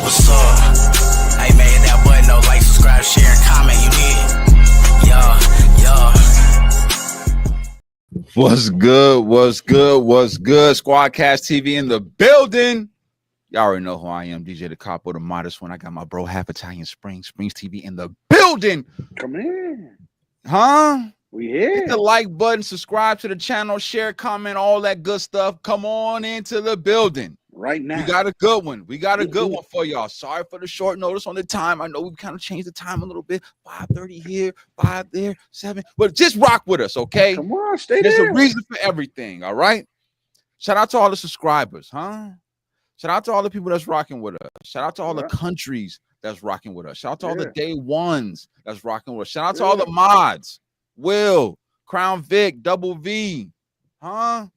What's up? Hey man, hit that button though. Like, subscribe, share, and comment. You did. What's good? What's good? What's good? Squadkast TV in the building. Y'all already know who I am, DJ the Capo, the modest one. I got my bro, half Italian Springz TV in the building. Come in. Huh? We here. Hit the like button, subscribe to the channel, share, comment, all that good stuff. Come on into the building. Right now. We got a good one. We got a good one for y'all. Sorry for the short notice on the time. I know we kind of changed the time a little bit. 5:30 here, 5 there, 7. But just rock with us, okay? Come on, stay There's there. a reason for everything, all right? Shout out to all the subscribers, huh? Shout out to all the people that's rocking with us. Shout out to all the countries that's rocking with us. Shout out to all the day ones that's rocking with us. Shout out to all the mods. Will, Crown Vic, Double V, huh?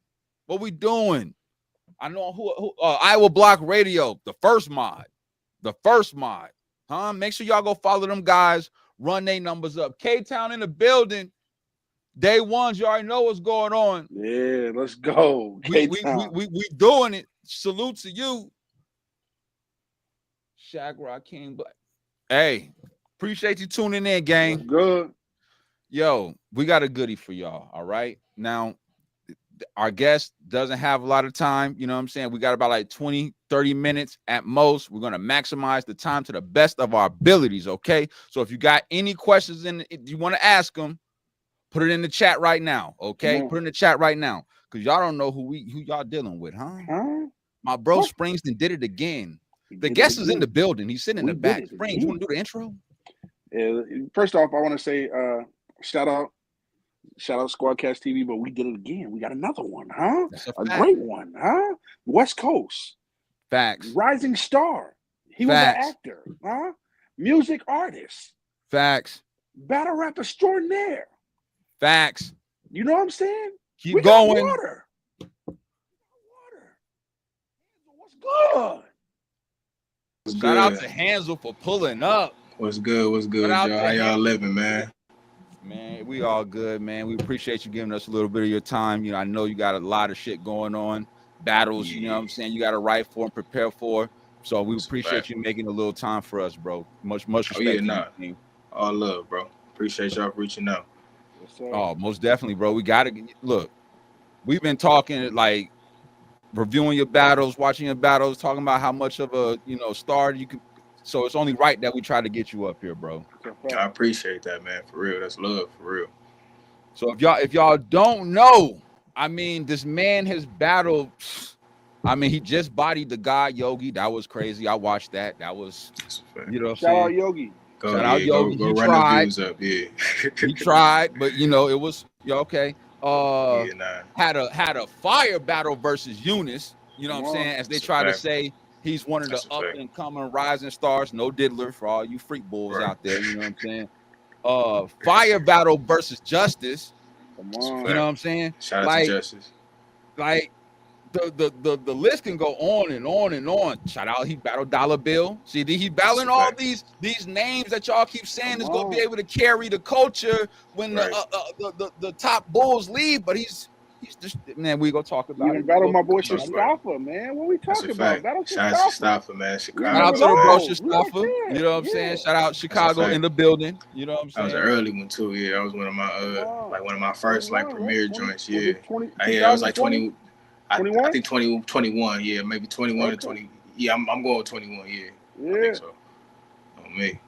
What we doing? I know who Iowa Block Radio, the first mod, huh? Make sure y'all go follow them guys, run their numbers up. K-Town in the building. Day ones, you already know what's going on. Yeah, let's go. We doing it. Salute to you. Shaq Rock King Black. Hey, appreciate you tuning in, gang. That's good. Yo, we got a goodie for y'all. All right. Now, our guest doesn't have a lot of time. You know what I'm saying? We got about like 20, 30 minutes at most. We're going to maximize the time to the best of our abilities. Okay. So if you got any questions you want to ask them, put it in the chat right now. Okay. Put it in the chat right now. Because y'all don't know who y'all dealing with, huh? My bro Springz did it again. The guest is in the building. He's sitting in the back. Springz, you want to do the intro? Yeah, first off, I want to say shout out Squadkast TV, but we did it again. We got another one, huh? A great one, huh? West Coast. Facts. Rising star. He was an actor, huh? Music artist. Facts. Battle rap extraordinaire. Facts. You know what I'm saying? Keep going. Got water. What's good? Shout out to Hansel for pulling up. What's good? What's good, y'all? How y'all living, man? Man, we all good, man. We appreciate you giving us a little bit of your time. You know, I know you got a lot of shit going on, battles, you know what I'm saying? You got to write for and prepare for. So we appreciate you making a little time for us, bro. Much respect. All love, bro. Appreciate y'all for reaching out. Oh, most definitely, bro. We got to look. We've been talking, like, reviewing your battles, watching your battles, talking about how much of a star you could. So it's only right that we try to get you up here, bro. I appreciate that, man. For real, that's love, for real. So if y'all don't know, I mean, this man has battled. I mean, he just bodied the guy Yogi. That was crazy. I watched that. That was, you know, what I'm saying? Shout out Yogi. Shout out Yogi. Go he run tried. the views up, He tried, but it was okay. Had a fire battle versus Eunice. You know what I'm saying? As they try to say, he's one of the up and coming rising stars. No diddler for all you freak bulls out there. You know what I'm saying? Fire battle versus Justice. Come on. You know what I'm saying? Shout out to Justice. Like the list can go on and on and on. Shout out, he battled Dollar Bill. See, he battling all these names that y'all keep saying is gonna be able to carry the culture when the top bulls leave. But he's just, man, we gonna talk about it. Battle my boy Shastaffa, man. What we talking about? Battle Shout out to Shastaffa, man. Chicago. Shout out to the bro Shastaffa. You know what I'm saying? Shout out Chicago in the building. You know what I'm saying? That was an early one too. Yeah, that was one of my one of my first premiere joints. Yeah, I was like 20. I think 21. Yeah, maybe 21 or 20. Yeah, I'm going with 21. Yeah, I think so. On me.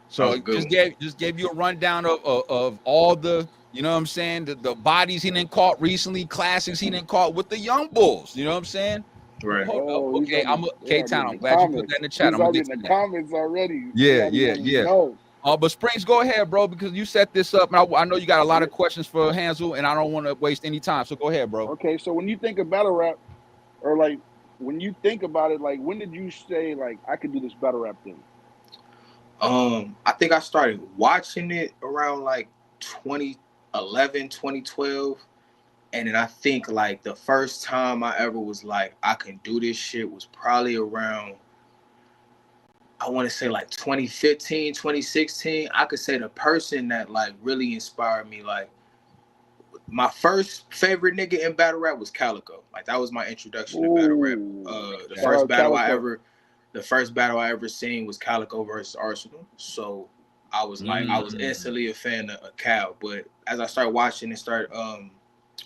So just gave you a rundown of all the, you know what I'm saying, the bodies he done caught recently, classics he done caught with the young bulls. You know what I'm saying? Right. Okay, K-Town. I'm glad you put that in the chat. I'm gonna get in the comments already. Yeah. But Springz, go ahead, bro, because you set this up. And I know you got a lot of questions for Hansel, and I don't want to waste any time. So go ahead, bro. Okay, so when you think of battle rap, or like when you think about it, like when did you say like I could do this battle rap thing? I think I started watching it around like 2011, 2012. And then I think like the first time I ever was like, I can do this shit was probably around, I want to say like 2015, 2016. I could say the person that like really inspired me, like my first favorite nigga in battle rap was Calico. Like that was my introduction to battle rap. The first battle the first battle I ever seen was Calico versus Arsenal. So I was like, I was instantly a fan of Cal. But as I started watching and start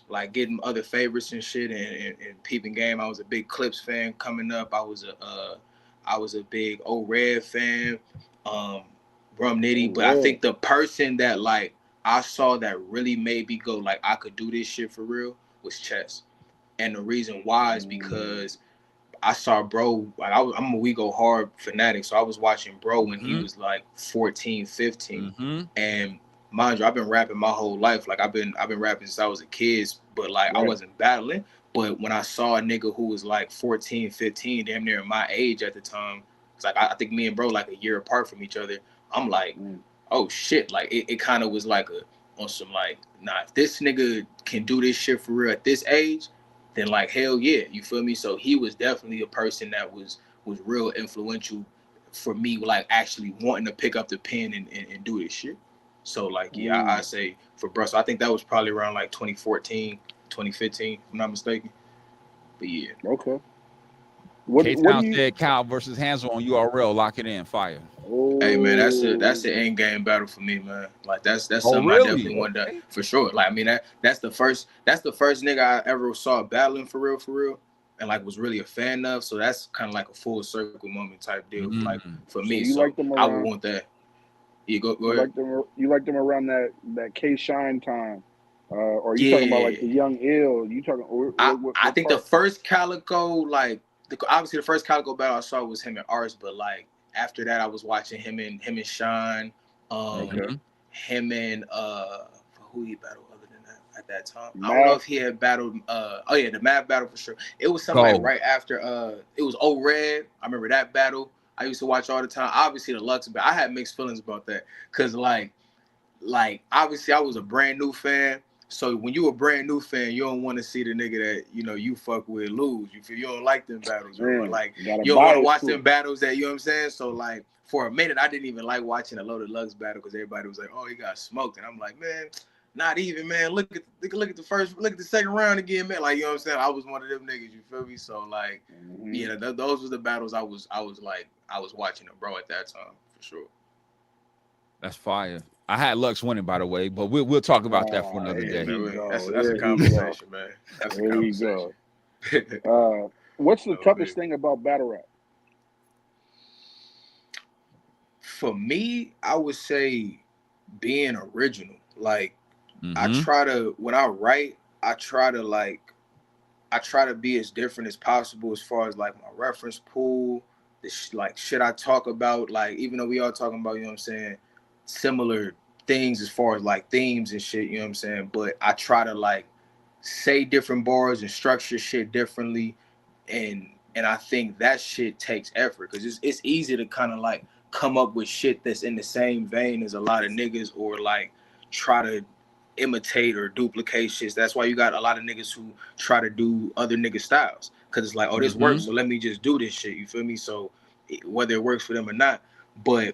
like getting other favorites and shit and peeping game, I was a big Clips fan coming up. I was a big O-Red fan, Rum Nitty. But I think the person that like I saw that really made me go like I could do this shit for real was Chess. And the reason why is because I saw bro, like I'm a We Go Hard fanatic, so I was watching bro when he was like 14, 15. And mind you, I've been rapping my whole life. Like I've been rapping since I was a kid, but like I wasn't battling. But when I saw a nigga who was like 14, 15, damn near my age at the time, it's like I think me and bro like a year apart from each other. I'm like, oh shit, like it kind of was like on some like, nah, if this nigga can do this shit for real at this age, then like hell yeah, you feel me? So he was definitely a person that was real influential for me, like actually wanting to pick up the pen and do this shit. So like yeah, I say for bro. So I think that was probably around like 2014, 2015, if I'm not mistaken. But yeah. Okay. K-Town said Cal versus Hansel on URL. Lock it in. Fire. Hey man, that's an end game battle for me, man. Like that's something I definitely want to for sure. Like I mean that's the first nigga I ever saw battling for real, and like was really a fan of. So that's kind of like a full circle moment type deal. Like for me, so like I would want that. Yeah, go ahead. You like them around that K Shine time, or you talking about like the Young Ill? You talking? I think the first Calico, like obviously the first Calico battle I saw was him and Ars, but like. After that, I was watching him and Sean, him and who he battled other than that at that time. I don't know if he had battled. The Mad battle for sure. It was something like right after. It was O-Red. I remember that battle. I used to watch all the time. Obviously the Lux battle. I had mixed feelings about that because like obviously I was a brand new fan. So when you a brand new fan, you don't want to see the nigga that you fuck with lose. You don't like them battles, or like you don't want to watch them battles that you know what I'm saying. So like for a minute, I didn't even like watching a Loaded Lux battle because everybody was like, "Oh, he got smoked," and I'm like, "Man, not even, man. Look at the second round again, man." Like you know what I'm saying. I was one of them niggas. You feel me? So like, yeah, those were the battles I was watching them, bro, at that time for sure. That's fire. I had Lux winning, by the way, but we'll talk about that for another day. That's a conversation, man. That's a conversation. What's the toughest thing about battle rap? For me, I would say being original. Like I try to, when I write, I try to be as different as possible as far as like my reference pool, like shit I talk about. Like even though we all talking about, you know what I'm saying, similar things as far as like themes and shit, you know what I'm saying? But I try to like say different bars and structure shit differently. And I think that shit takes effort because it's easy to kind of like come up with shit that's in the same vein as a lot of niggas or like try to imitate or duplicate shit. That's why you got a lot of niggas who try to do other niggas styles because it's like, oh, this works, so let me just do this shit. You feel me? So whether it works for them or not, but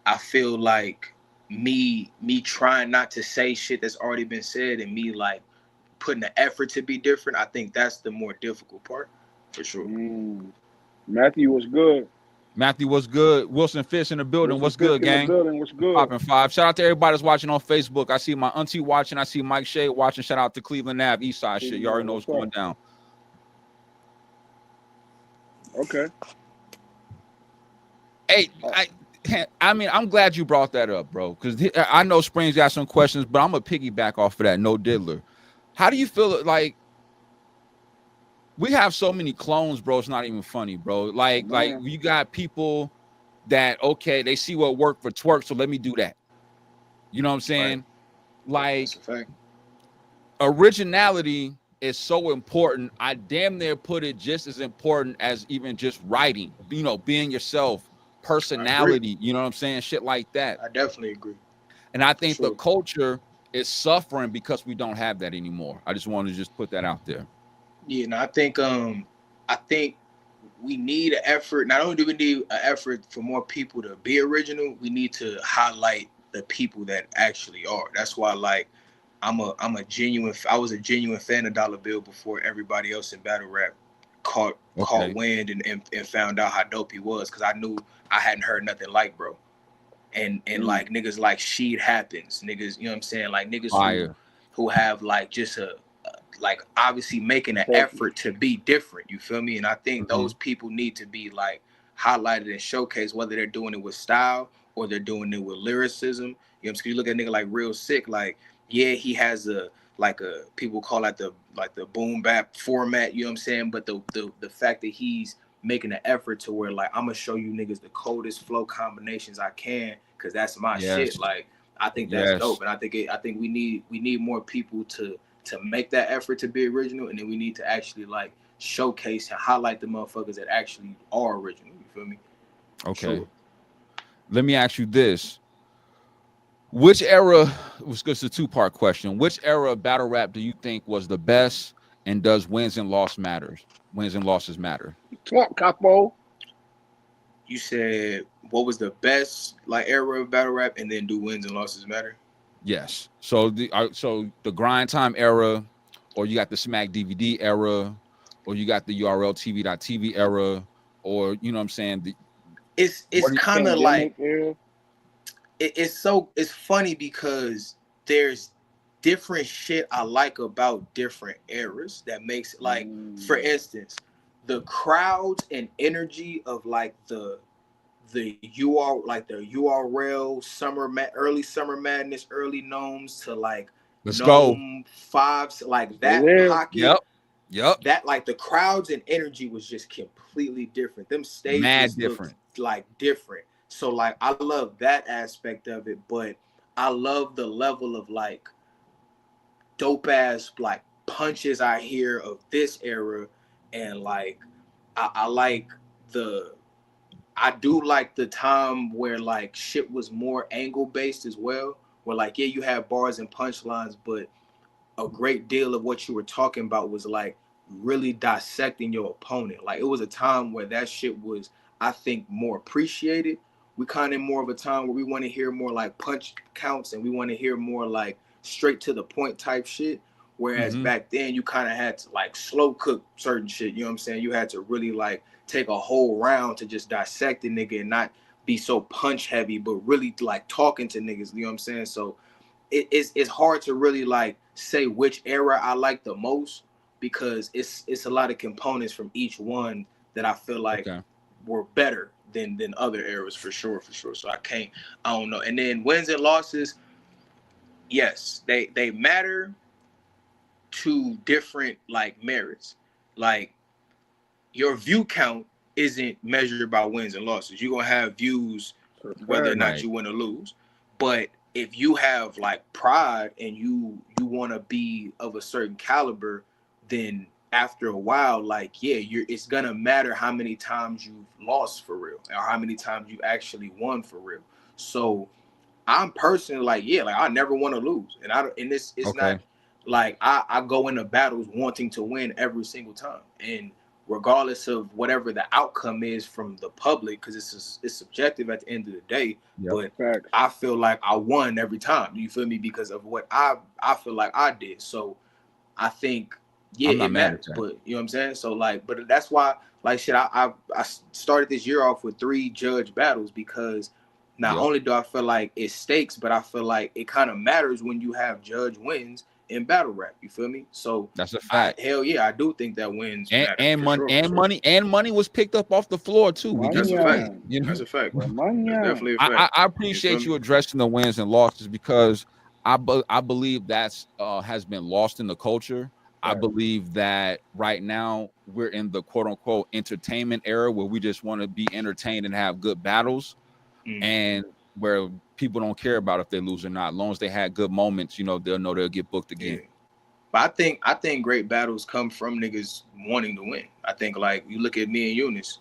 I feel like me trying not to say shit that's already been said and me like putting the effort to be different, I think that's the more difficult part for sure. Matthew was good. Matthew was good. Wilson Fish in the building. What's good, gang? What's good? Popping 5. Shout out to everybody that's watching on Facebook. I see my auntie watching. I see Mike Shea watching. Shout out to Cleveland Ave, East Side shit. You already know what's going down. Okay. Hey, I mean, I'm glad you brought that up, bro, because I know Springz got some questions, but I'm going to piggyback off of that, no diddler. How do you feel like we have so many clones, bro? It's not even funny, bro. Like you got people that, okay, they see what worked for twerk, so let me do that. You know what I'm saying? Right. Like, originality is so important. I damn near put it just as important as even just writing, being yourself, personality, you know what I'm saying? Shit like that. I definitely agree. And I think the culture is suffering because we don't have that anymore. I just want to just put that out there. Yeah, no, I think we need an effort. Not only do we need an effort for more people to be original, we need to highlight the people that actually are. That's why, like, I was a genuine fan of Dollar Bill before everybody else in battle rap caught wind and found out how dope he was, because I knew I hadn't heard nothing like bro. And like niggas like Sheed Happens, niggas, you know what I'm saying? Like niggas who have like just like obviously making an effort to be different, you feel me? And I think those people need to be like highlighted and showcased, whether they're doing it with style or they're doing it with lyricism. You know what I'm saying? You look at a nigga like Real Sick, like, yeah, he has people call it the boom bap format, you know what I'm saying? But the fact that he's making an effort to where like, I'm gonna show you niggas the coldest flow combinations I can, because that's my shit. Like, I think that's dope. And I think we need more people to make that effort to be original, and then we need to actually like showcase and highlight the motherfuckers that actually are original. You feel me? Okay. Sure. Let me ask you this. Which era, was just a two-part question. Which era of battle rap do you think was the best, and does wins and losses matter? Talk, Capo. You said what was the best like era of battle rap, and then do wins and losses matter? Yes. So the grind time era, or you got the Smack DVD era, or you got the URL TV.TV era, or you know what I'm saying? It's kind of like it's funny because there's different shit I like about different eras that makes like, for instance, the crowds and energy of like the URL early summer madness, early gnomes to like gnome fives, like that pocket. Yep. That like the crowds and energy was just completely different. Them stages looked like different. So like I love that aspect of it, but I love the level of like dope ass like punches I hear of this era, and like I do like the time where like shit was more angle based as well, where like, yeah, you have bars and punchlines, but a great deal of what you were talking about was like really dissecting your opponent. Like it was a time where that shit was, I think, more appreciated. We kind of more of a time where we want to hear more like punch counts, and we want to hear more like straight to the point type shit. Whereas back then you kind of had to like slow cook certain shit. You know what I'm saying? You had to really like take a whole round to just dissect the nigga and not be so punch heavy, but really like talking to niggas. You know what I'm saying? So it's hard to really like say which era I like the most, because it's a lot of components from each one that I feel like were better than other eras for sure. So I don't know. And then wins and losses, yes, they matter to different like merits. Like your view count isn't measured by wins and losses. You're gonna have views whether or not you win or lose. But if you have like pride and you want to be of a certain caliber, then after a while, like, it's gonna matter how many times you've lost for real, or how many times you actually won for real. So I'm personally like, I never want to lose, and it's not like I go into battles wanting to win every single time, and regardless of whatever the outcome is from the public, because it's subjective at the end of the day. But I feel like I won every time. You feel me? Because of what I feel like I did. So I think it matters. But you know what I'm saying? So like, but that's why like shit. I started this year off with 3 judge battles, because not only do I feel like it's stakes, but I feel like it kind of matters when you have judge wins in battle rap. You feel me? So that's a fact. Hell yeah, I do think that wins money was picked up off the floor too. That's a fact. You know? That's a fact. That's definitely a fact. I appreciate you addressing the wins and losses, because I believe that's has been lost in the culture. I believe that right now we're in the quote unquote entertainment era, where we just want to be entertained and have good battles, and where people don't care about if they lose or not. As long as they had good moments, they'll know they'll get booked again. Yeah. But I think great battles come from niggas wanting to win. I think like you look at me and Eunice,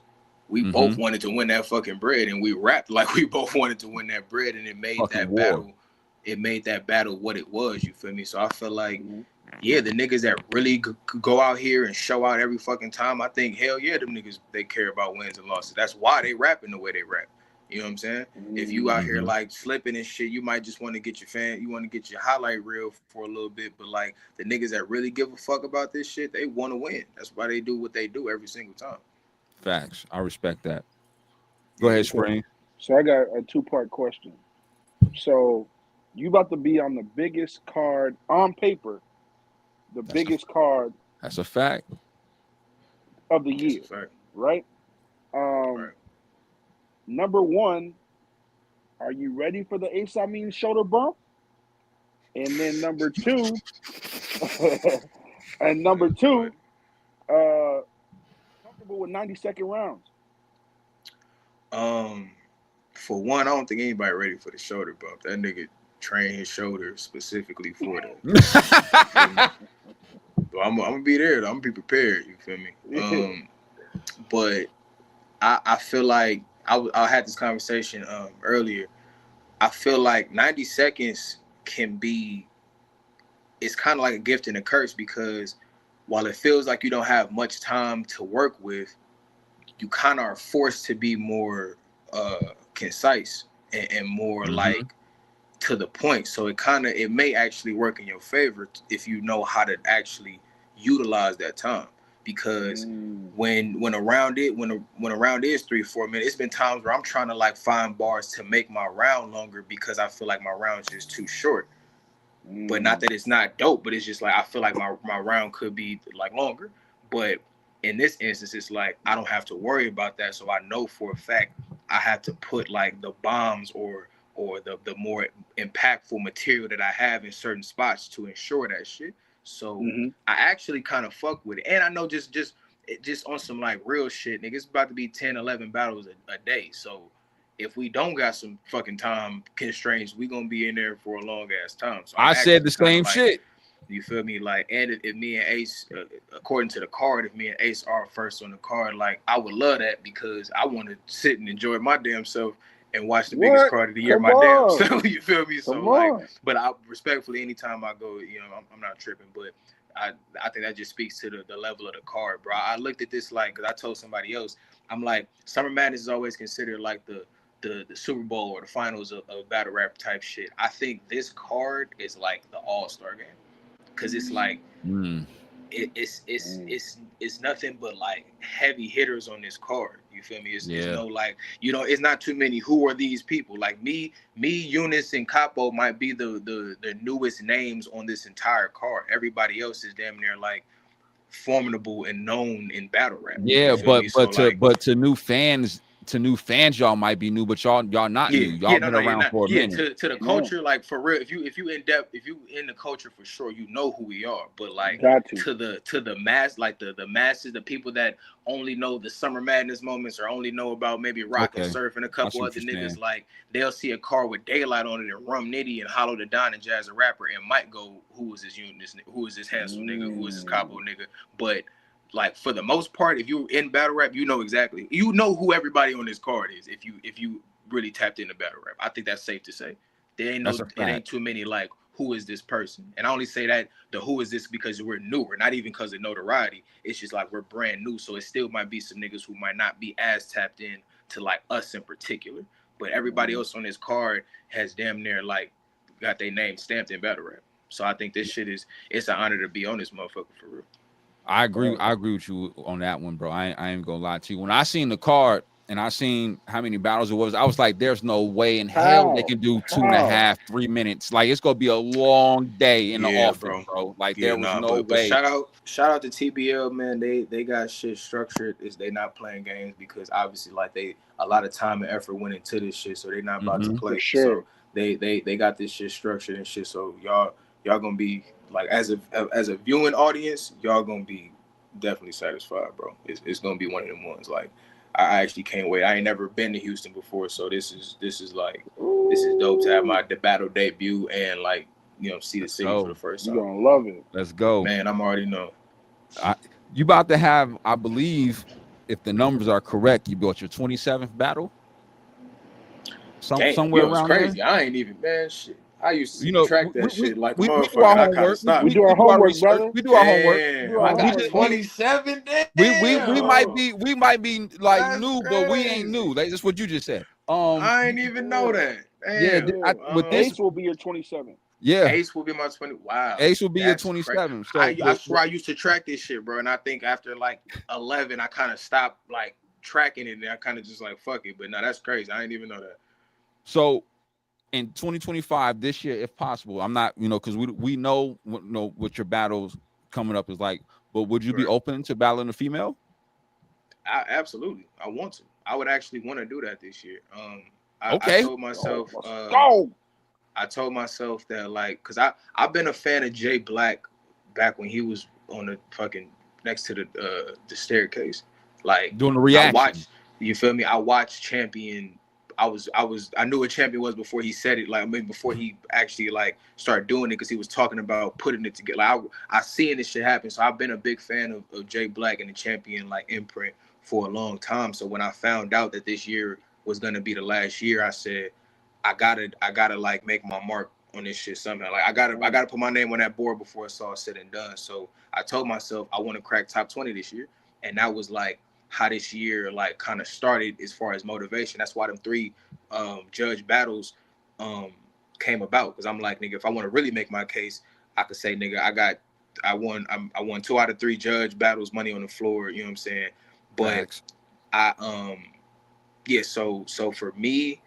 we both wanted to win that fucking bread, and we rapped like we both wanted to win that bread, and it made that battle what it was. You feel me? So I feel like the niggas that really could go out here and show out every fucking time, I think hell yeah, them niggas, they care about wins and losses. That's why they rapping the way they rap. You know what I'm saying? If you out here Mhm. like slipping and shit, you might just want to get you want to get your highlight reel for a little bit. But like the niggas that really give a fuck about this shit, they want to win. That's why they do what they do every single time. Facts. I respect that. Go ahead, Spring. So I got a 2-part question. So you about to be on the biggest card on paper, biggest card That's a fact. of the year, right? Right. Number one, are you ready for the Ace Amin shoulder bump? And then number two, comfortable with 90-second rounds. For one, I don't think anybody ready for the shoulder bump. That nigga trained his shoulder specifically for that. So I'm gonna be there. I'm gonna be prepared. You feel me? But I feel like I had this conversation earlier. I feel like 90 seconds can be. It's kind of like a gift and a curse because while it feels like you don't have much time to work with, you kind of are forced to be more concise and more like to the point. So it may actually work in your favor if you know how to actually utilize that time. Because when a round is 3-4 minutes, it's been times where I'm trying to like find bars to make my round longer because I feel like my round's just too short. But not that it's not dope, but it's just like I feel like my round could be like longer. But in this instance, it's like I don't have to worry about that. So I know for a fact I have to put like the bombs or the more impactful material that I have in certain spots to ensure that shit. So I actually kind of fuck with it. And I know just on some like real shit, nigga, it's about to be 10, 11 battles a day. So if we don't got some fucking time constraints, we gonna be in there for a long ass time. So I said the same shit. You feel me? Like, and if me and Ace, according to the card, if me and Ace are first on the card, like I would love that because I want to sit and enjoy my damn self and watch the biggest card of the year damn self. You feel me? So like, but I respectfully, anytime I go, you know, I'm not tripping, but I think that just speaks to the level of the card, bro. I looked at this like, cause I told somebody else, I'm like, Summer Madness is always considered like the Super Bowl or the finals of battle rap type shit. I think this card is like the all-star game. Cause it's like it's nothing but like heavy hitters on this card. You feel me? It's no like, you know, it's not too many. Who are these people? Like me, Eunice, and Capo might be the newest names on this entire card. Everybody else is damn near like formidable and known in battle rap. Yeah, but to new fans, y'all might be new, but y'all not new. Y'all been around for a minute. To the culture, like for real, if you in depth, if you in the culture for sure, you know who we are. But like to the mass, like the masses, the people that only know the Summer Madness moments or only know about maybe rock and surf and a couple other niggas, like they'll see a card with Daylyt on it and Rum Nitty and Hollow the Don and Jazz the Rapper and might go, who is this Eunice? Who is this Hansel nigga? Who is this Capo nigga? But like for the most part, if you're in battle rap, you know exactly. You know who everybody on this card is. If you really tapped into battle rap, I think that's safe to say. It ain't too many like who is this person. And I only say that the who is this because we're newer, not even because of notoriety. It's just like we're brand new, so it still might be some niggas who might not be as tapped in to like us in particular. But everybody else on this card has damn near like got their name stamped in battle rap. So I think this shit it's an honor to be on this motherfucker for real. I agree with you on that one, bro. I ain't gonna lie to you. When I seen the card and I seen how many battles it was, I was like, there's no way in hell they can do 2.5, 3 minutes. Like it's gonna be a long day in the office, bro. Like there was no way. Shout out to TBL, man. They got shit structured. They not playing games because obviously like a lot of time and effort went into this shit, so they not about to play. So they got this shit structured and shit. So y'all gonna be like as a viewing audience, y'all gonna be definitely satisfied, bro. It's gonna be one of them ones. Like I actually can't wait. I ain't never been to Houston before, so this is dope to have my battle debut and like, you know, see the city for the first time. You gonna love it. Let's go, man. I'm already know. You about to have, I believe, if the numbers are correct, you built your 27th battle. Somewhere around crazy. there. I ain't even, man. Shit. I used to You know, track that shit like a we do motherfucker. our And I kind homework. of stopped. We do our homework, brother. We do our homework. Damn, do our I got homework. 27. Damn. We might be like That's new, but we ain't crazy. new. That's what you just said. I ain't even know that. Damn. Yeah, with this, Ace will be your 27. yeah, Ace will be my 20. Wow. Ace will be your That's 27. So I swear I used to track this shit, bro. And I think after like 11, I kind of stopped like tracking it, and I kind of just like fuck it. But no, that's crazy. I didn't even know that. So in 2025, this year, if possible, I'm not, because we know what your battles coming up is like. But would you be open to battling a female? Absolutely, I want to. I would actually want to do that this year. I told myself. I told myself that like, cause I've been a fan of Jay Black back when he was on the fucking next to the staircase, like doing the reaction. You feel me? I watched Champion. I knew what Champion was before he said it. Like, I mean, before he actually like started doing it, because he was talking about putting it together. Like, I seen this shit happen. So I've been a big fan of Jay Black and the Champion like imprint for a long time. So when I found out that this year was gonna be the last year, I said, I gotta like make my mark on this shit somehow. Like I gotta put my name on that board before it's all said and done. So I told myself I want to crack top 20 this year, and that was like how this year like kind of started as far as motivation. That's why them 3 judge battles came about, because I'm like, nigga, if I want to really make my case, I could say, nigga, I won 2 out of 3 judge battles, money on the floor. You know what I'm saying? But so for me,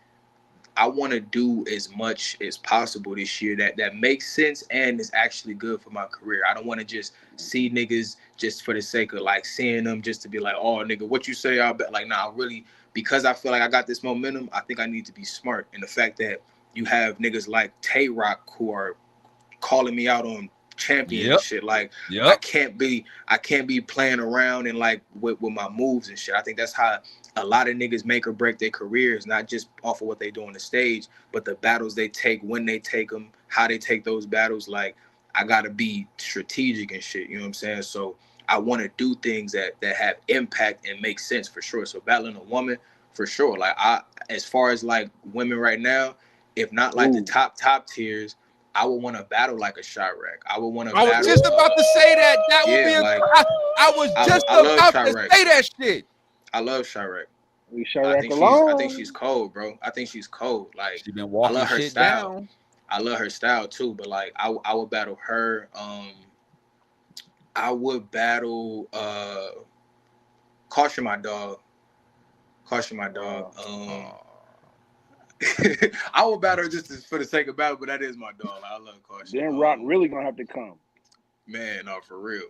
I want to do as much as possible this year that makes sense and is actually good for my career. I don't want to just see niggas just for the sake of like seeing them just to be like, oh nigga, what you say? I'll bet. Like, nah, really, because I feel like I got this momentum, I think I need to be smart. And the fact that you have niggas like Tay Rock who are calling me out on Champion and shit, like I can't be playing around and like with my moves and shit. I think that's how a lot of niggas make or break their careers, not just off of what they do on the stage, but the battles they take, when they take them, how they take those battles. Like, I gotta be strategic and shit, you know what I'm saying? So I want to do things that have impact and make sense for sure. So battling a woman, for sure. Like, as far as like women right now, if not like the top tiers, I would want to battle like a Chirac. I would want to battle. I was just about to say that. That would be I was just about to say that shit. I love Chirac. I think she's cold, bro. I think she's cold. Like, she been walking, I love her shit style. Down. I love her style too, but like I would battle her. I would battle Caution My Dog. I would battle her just for the sake of battle, but that is my dog. I love Caution. Then Rock really gonna have to come. Man, no, for real.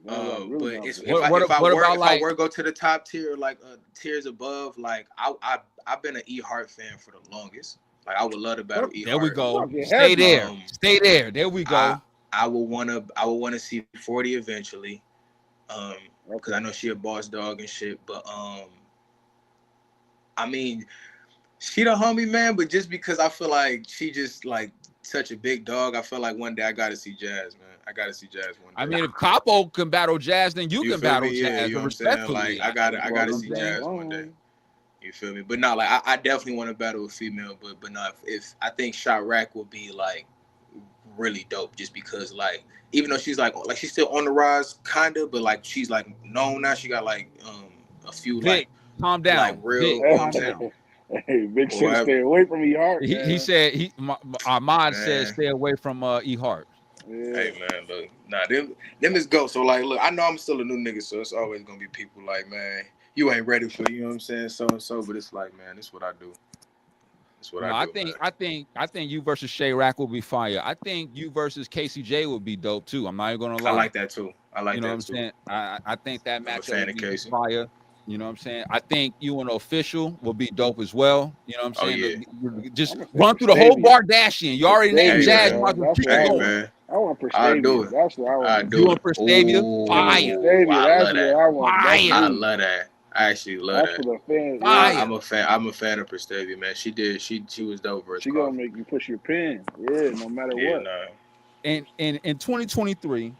Really, but if I were to go to the top tier, like tiers above, like I've been an E Hart fan for the longest. Like, I would love to battle E Hart. There we go. Stay there. Stay there. There we go. I would wanna see 40 eventually. Because I know she a boss dog and shit. But I mean, she the homie, man, but just because I feel like she just like such a big dog, I feel like one day I gotta see Jazz, man. I gotta see Jazz one day. I mean, if Capo can battle Jazz, then you can battle Jazz. Yeah, you know what I'm saying? Like, I gotta see Jazz one day. You feel me? But not like I definitely want to battle a female, but not if I think Chirac will be like really dope, just because like even though she's like she's still on the rise kinda, but like she's like known now. She got like a few Vic, like calm down. Like real Vic, calm down. Hey, Big Six, stay away from E Hart. He said Ahmad said stay away from E Hart. Yeah. Hey man, look, nah, them is go. So like, look, I know I'm still a new nigga, so it's always gonna be people like, man, you ain't ready for, you know what I'm saying, so and so. But it's like, man, this is what I do. That's what I do. I think you versus Chirac will be fire. I think you versus KCJ would be dope too. I'm not even gonna lie. I like that too. I like you know that what I'm too. saying. I think that matchup would be fire. You know what I'm saying? I think you and Official will be dope as well. You know what I'm saying? Yeah. Just run through the whole Bardashian. You already named Jazz. Man. I want Prestavia. That's what I want. You want Prestavia? Fire. I love that. I actually love that. I'm a fan of Prestavia, man. She was dope versus She gonna make you push your pen. Yeah, no matter what. Nah. And in 2023,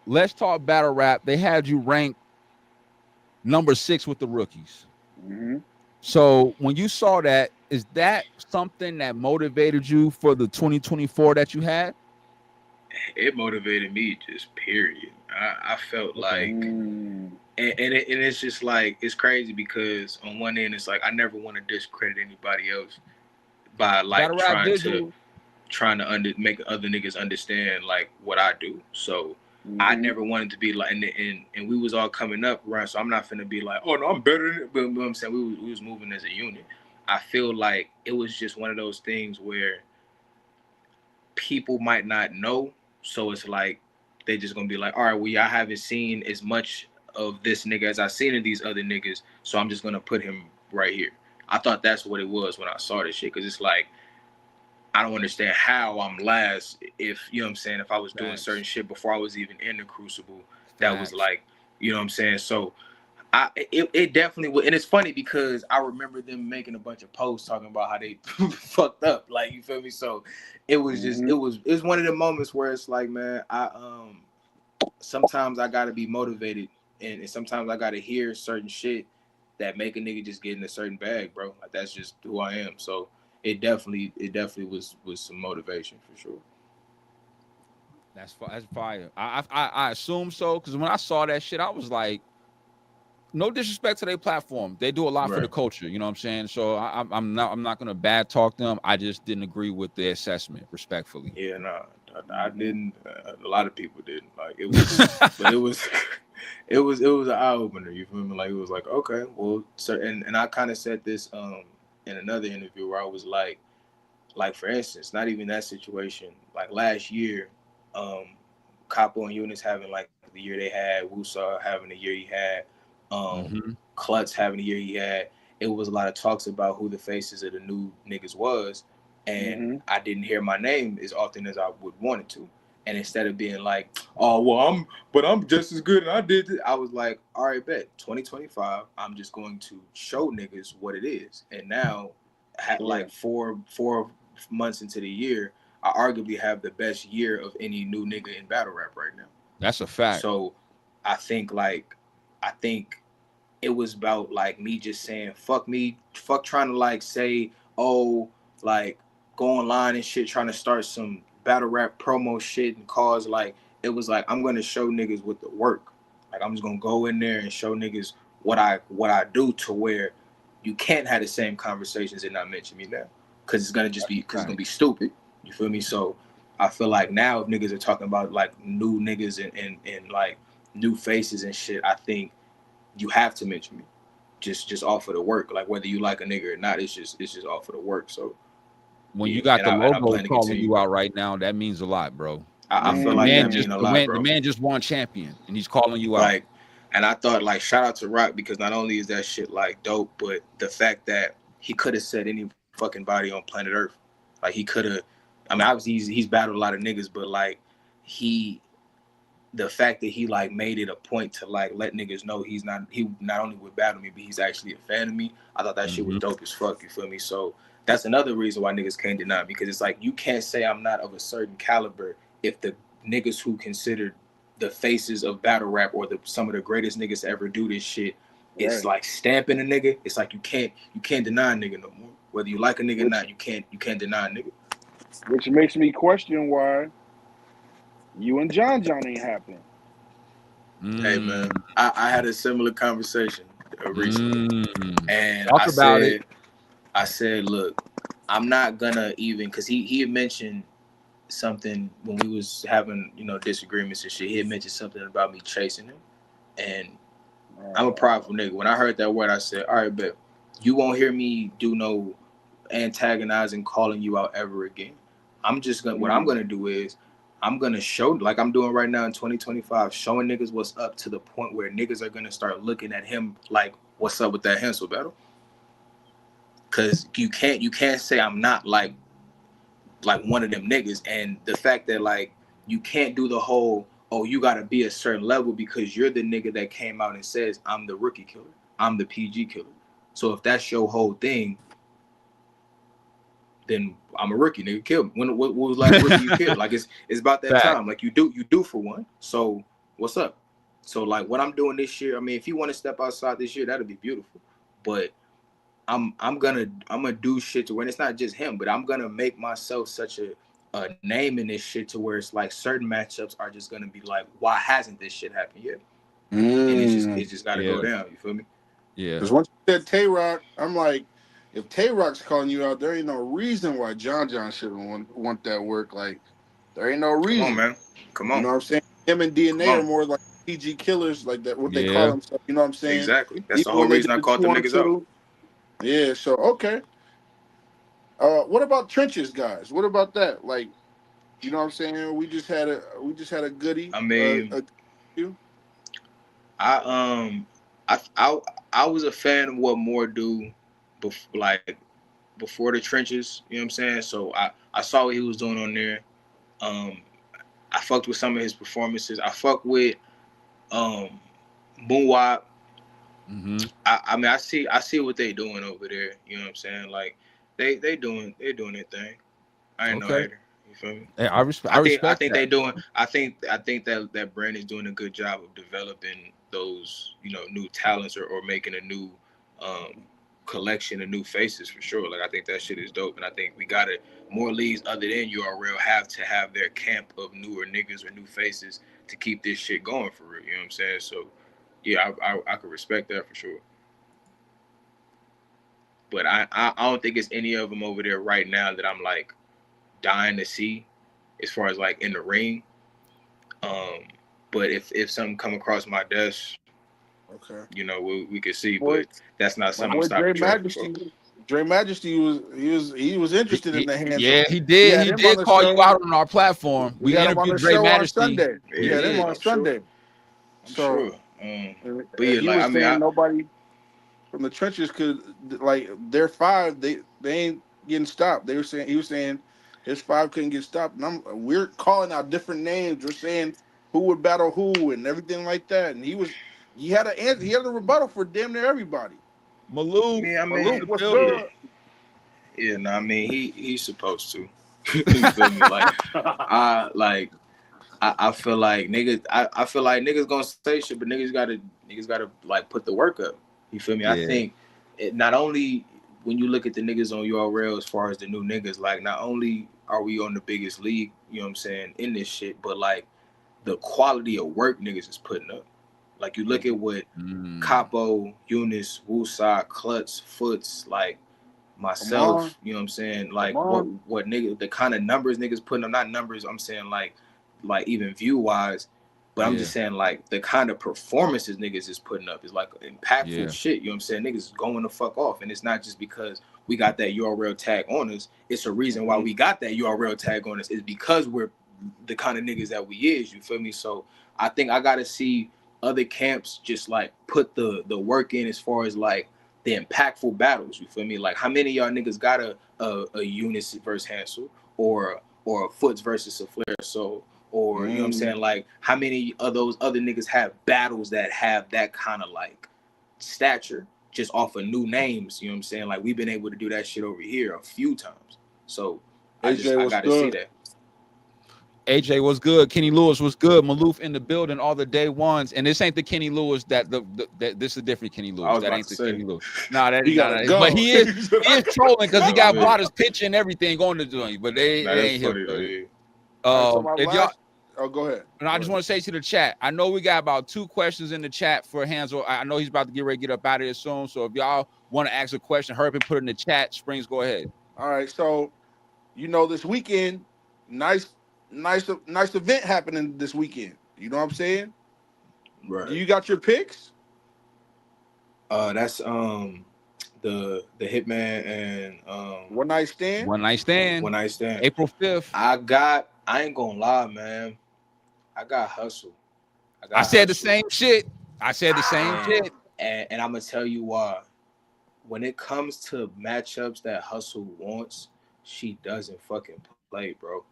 Let's Talk Battle Rap, they had you ranked number 6 with the rookies. Mm-hmm. So when you saw that, is that something that motivated you for the 2024 that you had? It motivated me, just period. I felt like, and it's just like, it's crazy because on one end it's like I never want to discredit anybody else by like Battle rap trying to make other niggas understand like what I do. So I never wanted to be like, and we was all coming up, right? So I'm not finna be like, oh no, I'm better than it. But you know what I'm saying, we was moving as a unit. I feel like it was just one of those things where people might not know. So it's like they just gonna be like, all right, well, I haven't seen as much of this nigga as I seen in these other niggas, so I'm just gonna put him right here. I thought that's what it was when I saw this shit, because it's like, I don't understand how I'm last if, you know what I'm saying, if I was doing certain shit before I was even in the Crucible, that was like, you know what I'm saying? So it definitely would. And it's funny because I remember them making a bunch of posts talking about how they fucked up, like, you feel me? So it was just, it was one of the moments where it's like, man, sometimes I gotta be motivated, and sometimes I gotta hear certain shit that make a nigga just get in a certain bag, bro. Like, that's just who I am. So it definitely was some motivation for sure. That's fire. I assume so, because when I saw that shit, I was like, no disrespect to their platform, they do a lot for the culture. You know what I'm saying? So I'm not gonna bad talk them. I just didn't agree with the assessment, respectfully. Yeah, no, I didn't. A lot of people didn't. Like, it was, but it was an eye opener. You feel me? Like, it was like, okay, well, so, and I kind of said this in another interview where I was like for instance, not even that situation. Like last year, Capo and Eunice having like the year they had, Wusa having the year he had, Klutz having the year he had. It was a lot of talks about who the faces of the new niggas was, and I didn't hear my name as often as I would want it to. And instead of being like, oh well, I'm just as good and I did it, I was like, all right, bet 2025, I'm just going to show niggas what it is. And now, like four months into the year, I arguably have the best year of any new nigga in battle rap right now. That's a fact. So I think it was about like me just saying, fuck trying to like say, oh, like go online and shit, trying to start some battle rap promo shit and cause, like, it was like, I'm gonna show niggas with the work. Like, I'm just gonna go in there and show niggas what I do, to where you can't have the same conversations and not mention me now, because it's gonna just be, because it's gonna be stupid. You feel me? So I feel like now if niggas are talking about like new niggas and like new faces and shit, I think you have to mention me, just off of the work. Like, whether you like a nigga or not, it's just off of the work. So when you got the logo calling you out right now, that means a lot, bro. I feel like that means a lot, bro. The man just won champion, and he's calling you out. Like, and I thought, like, shout out to Rock, because not only is that shit like dope, but the fact that he could have said any fucking body on planet Earth. Like, he could have. I mean, obviously he's battled a lot of niggas, but like the fact that he like made it a point to like let niggas know he not only would battle me, but he's actually a fan of me. I thought that shit was dope as fuck. You feel me? So that's another reason why niggas can't deny, because it's like, you can't say I'm not of a certain caliber if the niggas who considered the faces of battle rap or some of the greatest niggas to ever do this shit, it's like stamping a nigga. It's like you can't deny a nigga no more. Whether you like a nigga or not, you can't deny a nigga. Which makes me question why you and John ain't happening. Hey man, I had a similar conversation recently, and I said, look, I'm not gonna even, because he had mentioned something when we was having, you know, disagreements and shit. He had mentioned something about me chasing him, and I'm a prideful nigga. When I heard that word, I said, all right, bet you won't hear me do no antagonizing, calling you out ever again. I'm just gonna, what I'm gonna do is, I'm gonna show, like I'm doing right now in 2025, showing niggas what's up, to the point where niggas are gonna start looking at him like, what's up with that Hansel battle? Cause you can't say I'm not like one of them niggas. And the fact that like you can't do the whole, oh, you gotta be a certain level because you're the nigga that came out and says I'm the rookie killer, I'm the PG killer. So if that's your whole thing, then I'm a rookie, nigga. Kill me. What was like rookie you killed? Like it's about that time. Like you do for one. So what's up? So like what I'm doing this year, I mean, if you want to step outside this year, that'd be beautiful. But I'm gonna do shit to where it's not just him, but I'm gonna make myself such a name in this shit to where it's like certain matchups are just gonna be like, why hasn't this shit happened yet? And it's just gotta go down. You feel me? Yeah. Because once you said Tay Rock, I'm like, if Tay Rock's calling you out, there ain't no reason why John shouldn't want that work. Like, there ain't no reason. Come on, man. Come on. You know what I'm saying? Him and DNA are more like PG killers, like that. What they call themselves. You know what I'm saying? Exactly. That's Even the whole when they reason I did called them niggas out. Yeah. So okay. What about trenches, guys? What about that? Like, you know what I'm saying? We just had a goodie. I mean, I was a fan of what Moore do, before the trenches. You know what I'm saying? So I saw what he was doing on there. I fucked with some of his performances. I fucked with Moonwop. Mm-hmm. I mean, I see what they doing over there. You know what I'm saying? Like they doing their thing. I ain't no hater. You feel me? Hey, I respect. I think they doing. I think that brand is doing a good job of developing those, you know, new talents or making a new collection of new faces for sure. Like I think that shit is dope, and I think we gotta more leagues other than URL have to have their camp of newer niggas or new faces to keep this shit going for real. You know what I'm saying? So yeah, I could respect that for sure. But I don't think it's any of them over there right now that I'm like dying to see as far as like in the ring. But if something come across my desk, okay, you know, we could see, but that's not something I'm stopping tracking for. Dre Majesty was interested in the Hansel. Yeah, he did. He did call you out on our platform. We interviewed Dre Majesty on Sunday. Yeah, them on Sunday. Sure. But yeah, like I mean, nobody from the trenches could, like, their five. They ain't getting stopped. He was saying his five couldn't get stopped. And we're calling out different names. We're saying who would battle who and everything like that. And he had an answer. He had a rebuttal for damn near everybody. Malou, yeah, I mean, Malou, what's good? Yeah, no, I mean he's supposed to. You feel me? Like I feel like niggas. I feel like niggas gonna say shit, but niggas gotta like put the work up. You feel me? Yeah. I think not only when you look at the niggas on URL as far as the new niggas, like not only are we on the biggest league, you know what I'm saying, in this shit, but like the quality of work niggas is putting up. Like you look at what Capo, Eunice, Woosah, Klutz, Foots, like myself, you know what I'm saying? Like what niggas, the kind of numbers niggas putting up, not numbers, I'm saying like even view wise, but I'm just saying like the kind of performances niggas is putting up is like impactful shit, you know what I'm saying? Niggas going the fuck off, and it's not just because we got that URL tag on us. It's a reason why we got that URL tag on us is because we're the kind of niggas that we is, you feel me? So I think I gotta see other camps just like put the work in as far as like the impactful battles, you feel me? Like how many of y'all niggas got a Eunice versus Hansel or a Foots versus a Flair Soul, or you know what I'm saying? Like how many of those other niggas have battles that have that kind of like stature just off of new names, you know what I'm saying? Like we've been able to do that shit over here a few times. So I gotta see that. AJ was good. Kenny Lewis was good. Maloof in the building, all the day ones. And this ain't the Kenny Lewis that this is a different Kenny Lewis. That ain't the Kenny Lewis. Nah, that ain't not. But he is trolling because he got brought his pitch and everything on the joint. But they ain't him. If y'all, go ahead. And I just want to say to the chat, I know we got about 2 questions in the chat for Hansel. I know he's about to get ready to get up out of here soon. So if y'all want to ask a question, hurry up and put it in the chat. Springz, go ahead. All right. So, you know, this weekend, nice event happening this weekend. You know what I'm saying? Right. You got your picks? That's the Hitman and One Night Stand. One Night Stand. April 5th. I ain't gonna lie, man. I got Hustle. I said the same shit. And I'm gonna tell you why. When it comes to matchups that Hustle wants, she doesn't fucking play, bro.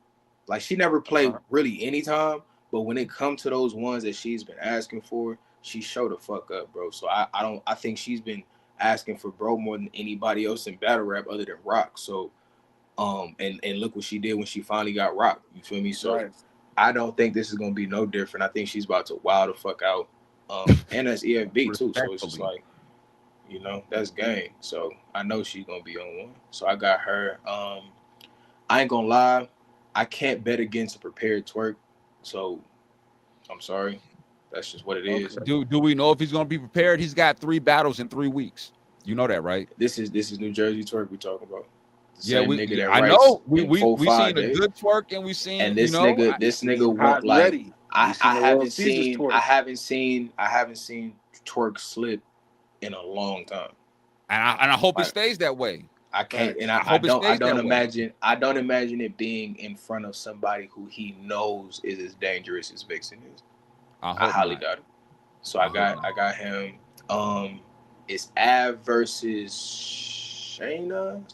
Like she never played really anytime, but when it comes to those ones that she's been asking for, she showed the fuck up, bro. So I think she's been asking for bro more than anybody else in battle rap other than Rock. So and look what she did when she finally got Rock. You feel me? So I don't think this is gonna be no different. I think she's about to wild the fuck out. And that's EFB too. So it's just like You know, that's game. So I know she's gonna be on one. So I got her. I ain't gonna lie, I can't bet against a prepared twerk. So I'm sorry. That's just what it is. Do we know if he's gonna be prepared? He's got 3 battles in 3 weeks. You know that, right? This is New Jersey twerk we talking about. The Yeah, same nigga that I writes know. We in 4, we 5 seen a days. good twerk and we seen, And this you know, nigga hot want and like ready. I haven't Caesar's seen twerk. I haven't seen twerk slip in a long time. and I hope it stays that way. I can't, and I don't imagine it being in front of somebody who he knows is as dangerous as Vixen is. I highly doubt it. So I got him. It's Av versus Shayna.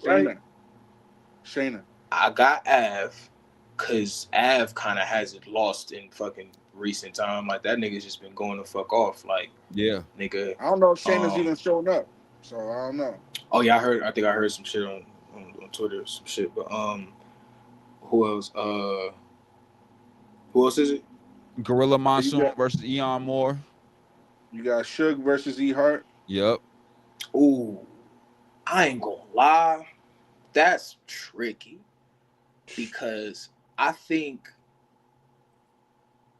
Shayna. I got Av because Av kind of has it lost in fucking recent time. Like that nigga's just been going to fuck off. Like nigga. I don't know if Shayna's even showing up. So I don't know. Oh yeah, I think I heard some shit on Twitter, some shit. But who else? Who else is it? Gorilla Monsoon versus Eon Moore. You got Suge versus E Hart. Yep. Ooh, I ain't gonna lie, that's tricky because I think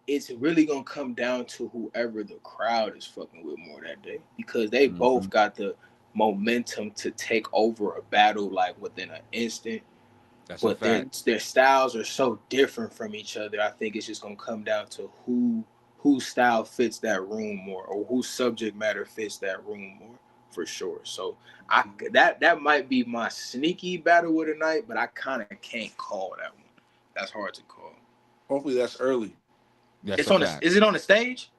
it's really gonna come down to whoever the crowd is fucking with more that day because they both got the momentum to take over a battle like within an instant. That's but their styles are so different from each other. I think it's just gonna come down to whose style fits that room more or whose subject matter fits that room more for sure. So that might be my sneaky battle of the night, but I kind of can't call that one. That's hard to call. Hopefully that's early. Is it on the stage?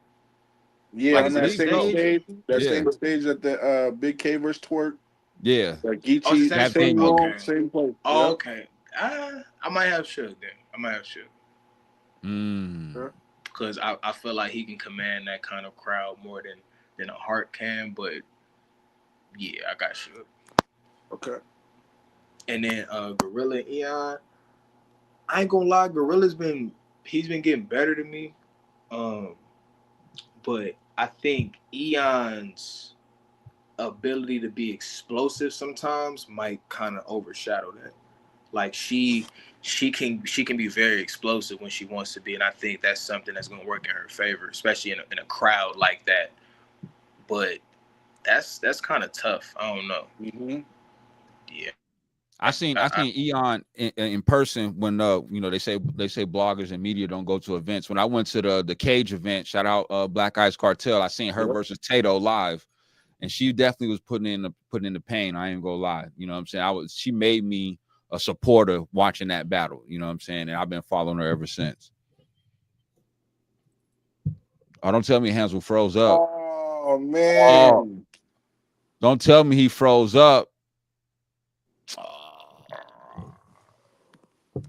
Yeah, like on that same stage. That same stage at the Big K versus Twerk. Yeah. Like Geechee, same room, same place. Oh, okay. I might have Suge then. I might have Suge. Because I feel like he can command that kind of crowd more than a Hart can, but yeah, I got Suge. Okay. And then Gorilla and Eon. I ain't gonna lie, he's been getting better to me. But I think Eon's ability to be explosive sometimes might kind of overshadow that. Like she can be very explosive when she wants to be, and I think that's something that's going to work in her favor, especially in a crowd like that. But that's kind of tough. I don't know. Yeah. I seen Eon in person when they say bloggers and media don't go to events. When I went to the Cage event, shout out Black Ice Cartel, I seen her versus Tato live, and she definitely was putting in the pain. I ain't gonna lie, you know what I'm saying. She made me a supporter watching that battle, you know what I'm saying, and I've been following her ever since. Oh, don't tell me Hansel froze up. Oh man! Oh, don't tell me he froze up.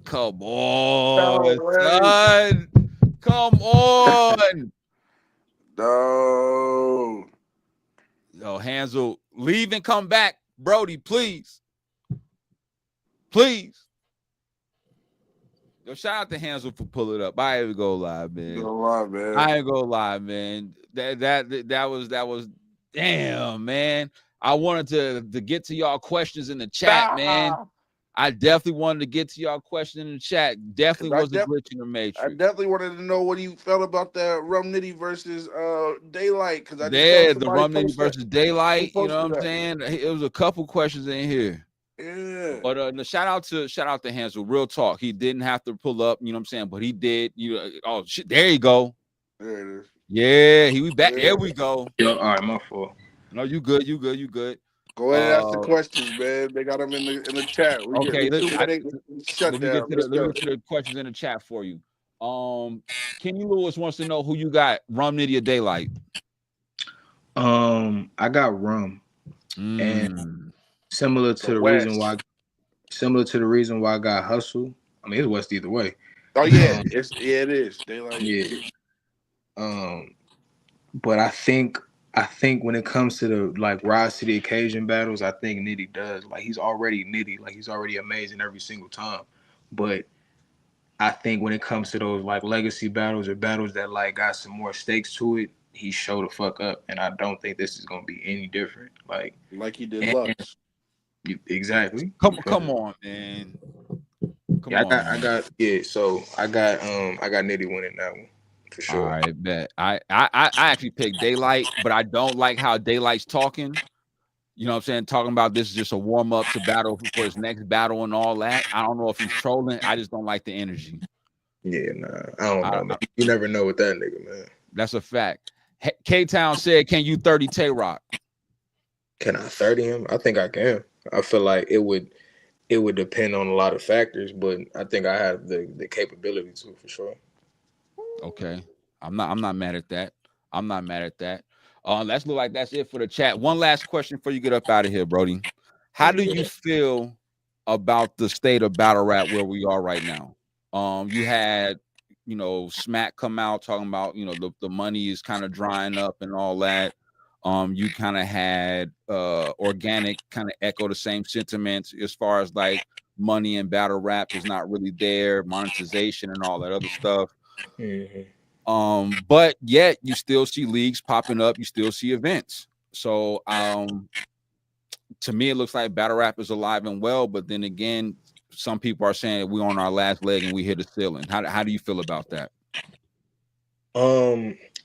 Come on, son. Come on. No. Yo, Hansel, leave and come back. Brody, please. Please. Yo, shout out to Hansel for pulling up. I ain't gonna lie, man. I ain't gonna lie, man. That was damn, man. I wanted to get to y'all questions in the chat, man. I definitely wanted to get to y'all question in the chat. Definitely was a glitch in the matrix. I definitely wanted to know what you felt about that Rum Nitty versus Daylyt. Because the Rum Nitty versus Daylyt. You know what I'm saying? It was a couple questions in here. Yeah. But shout out to Hansel. Real talk. He didn't have to pull up. You know what I'm saying? But he did. Oh shit! There you go. There it is. Yeah, he was back. Yeah. There we go. Yo, all right, my fault. No, you good. You good. Go ahead and ask the questions, man. They got them in the chat. Okay, let me get to the questions in the chat for you. Kenny Lewis wants to know who you got, Rum Nitty or Daylyt. I got Rum, and similar to the reason why I got Hustle. I mean, it's West either way. Oh yeah, it is Daylyt. Yeah. But I think when it comes to the rise to the occasion battles, I think Nitty does. Like he's already Nitty, like he's already amazing every single time. But I think when it comes to those legacy battles or battles that got some more stakes to it, he showed the fuck up, and I don't think this is gonna be any different. Like he did Lux. Exactly. Come on, man. I got So I got Nitty winning that one for sure. All right, bet. I actually picked Daylyt, but I don't like how Daylyt's talking. You know what I'm saying? Talking about this is just a warm up to battle for his next battle and all that. I don't know if he's trolling. I just don't like the energy. Yeah, nah, I don't know, man. You never know with that nigga, man. That's a fact. K-Town said, "Can you 30 Tay-Rock?" Can I 30 him? I think I can. I feel like it would depend on a lot of factors, but I think I have the capability to, for sure. Okay, I'm not mad at that. I'm not mad at that. Let's look like that's it for the chat. One last question before you get up out of here, Brody. How do you feel about the state of battle rap where we are right now? You had, Smack come out talking about, the money is kind of drying up and all that. You kind of had Organic kind of echo the same sentiments as far as like money and battle rap is not really there, monetization and all that other stuff. But yet you still see leagues popping up, you still see events. So to me, it looks like battle rap is alive and well, but then again, some people are saying we're on our last leg and we hit a ceiling. How do you feel about that?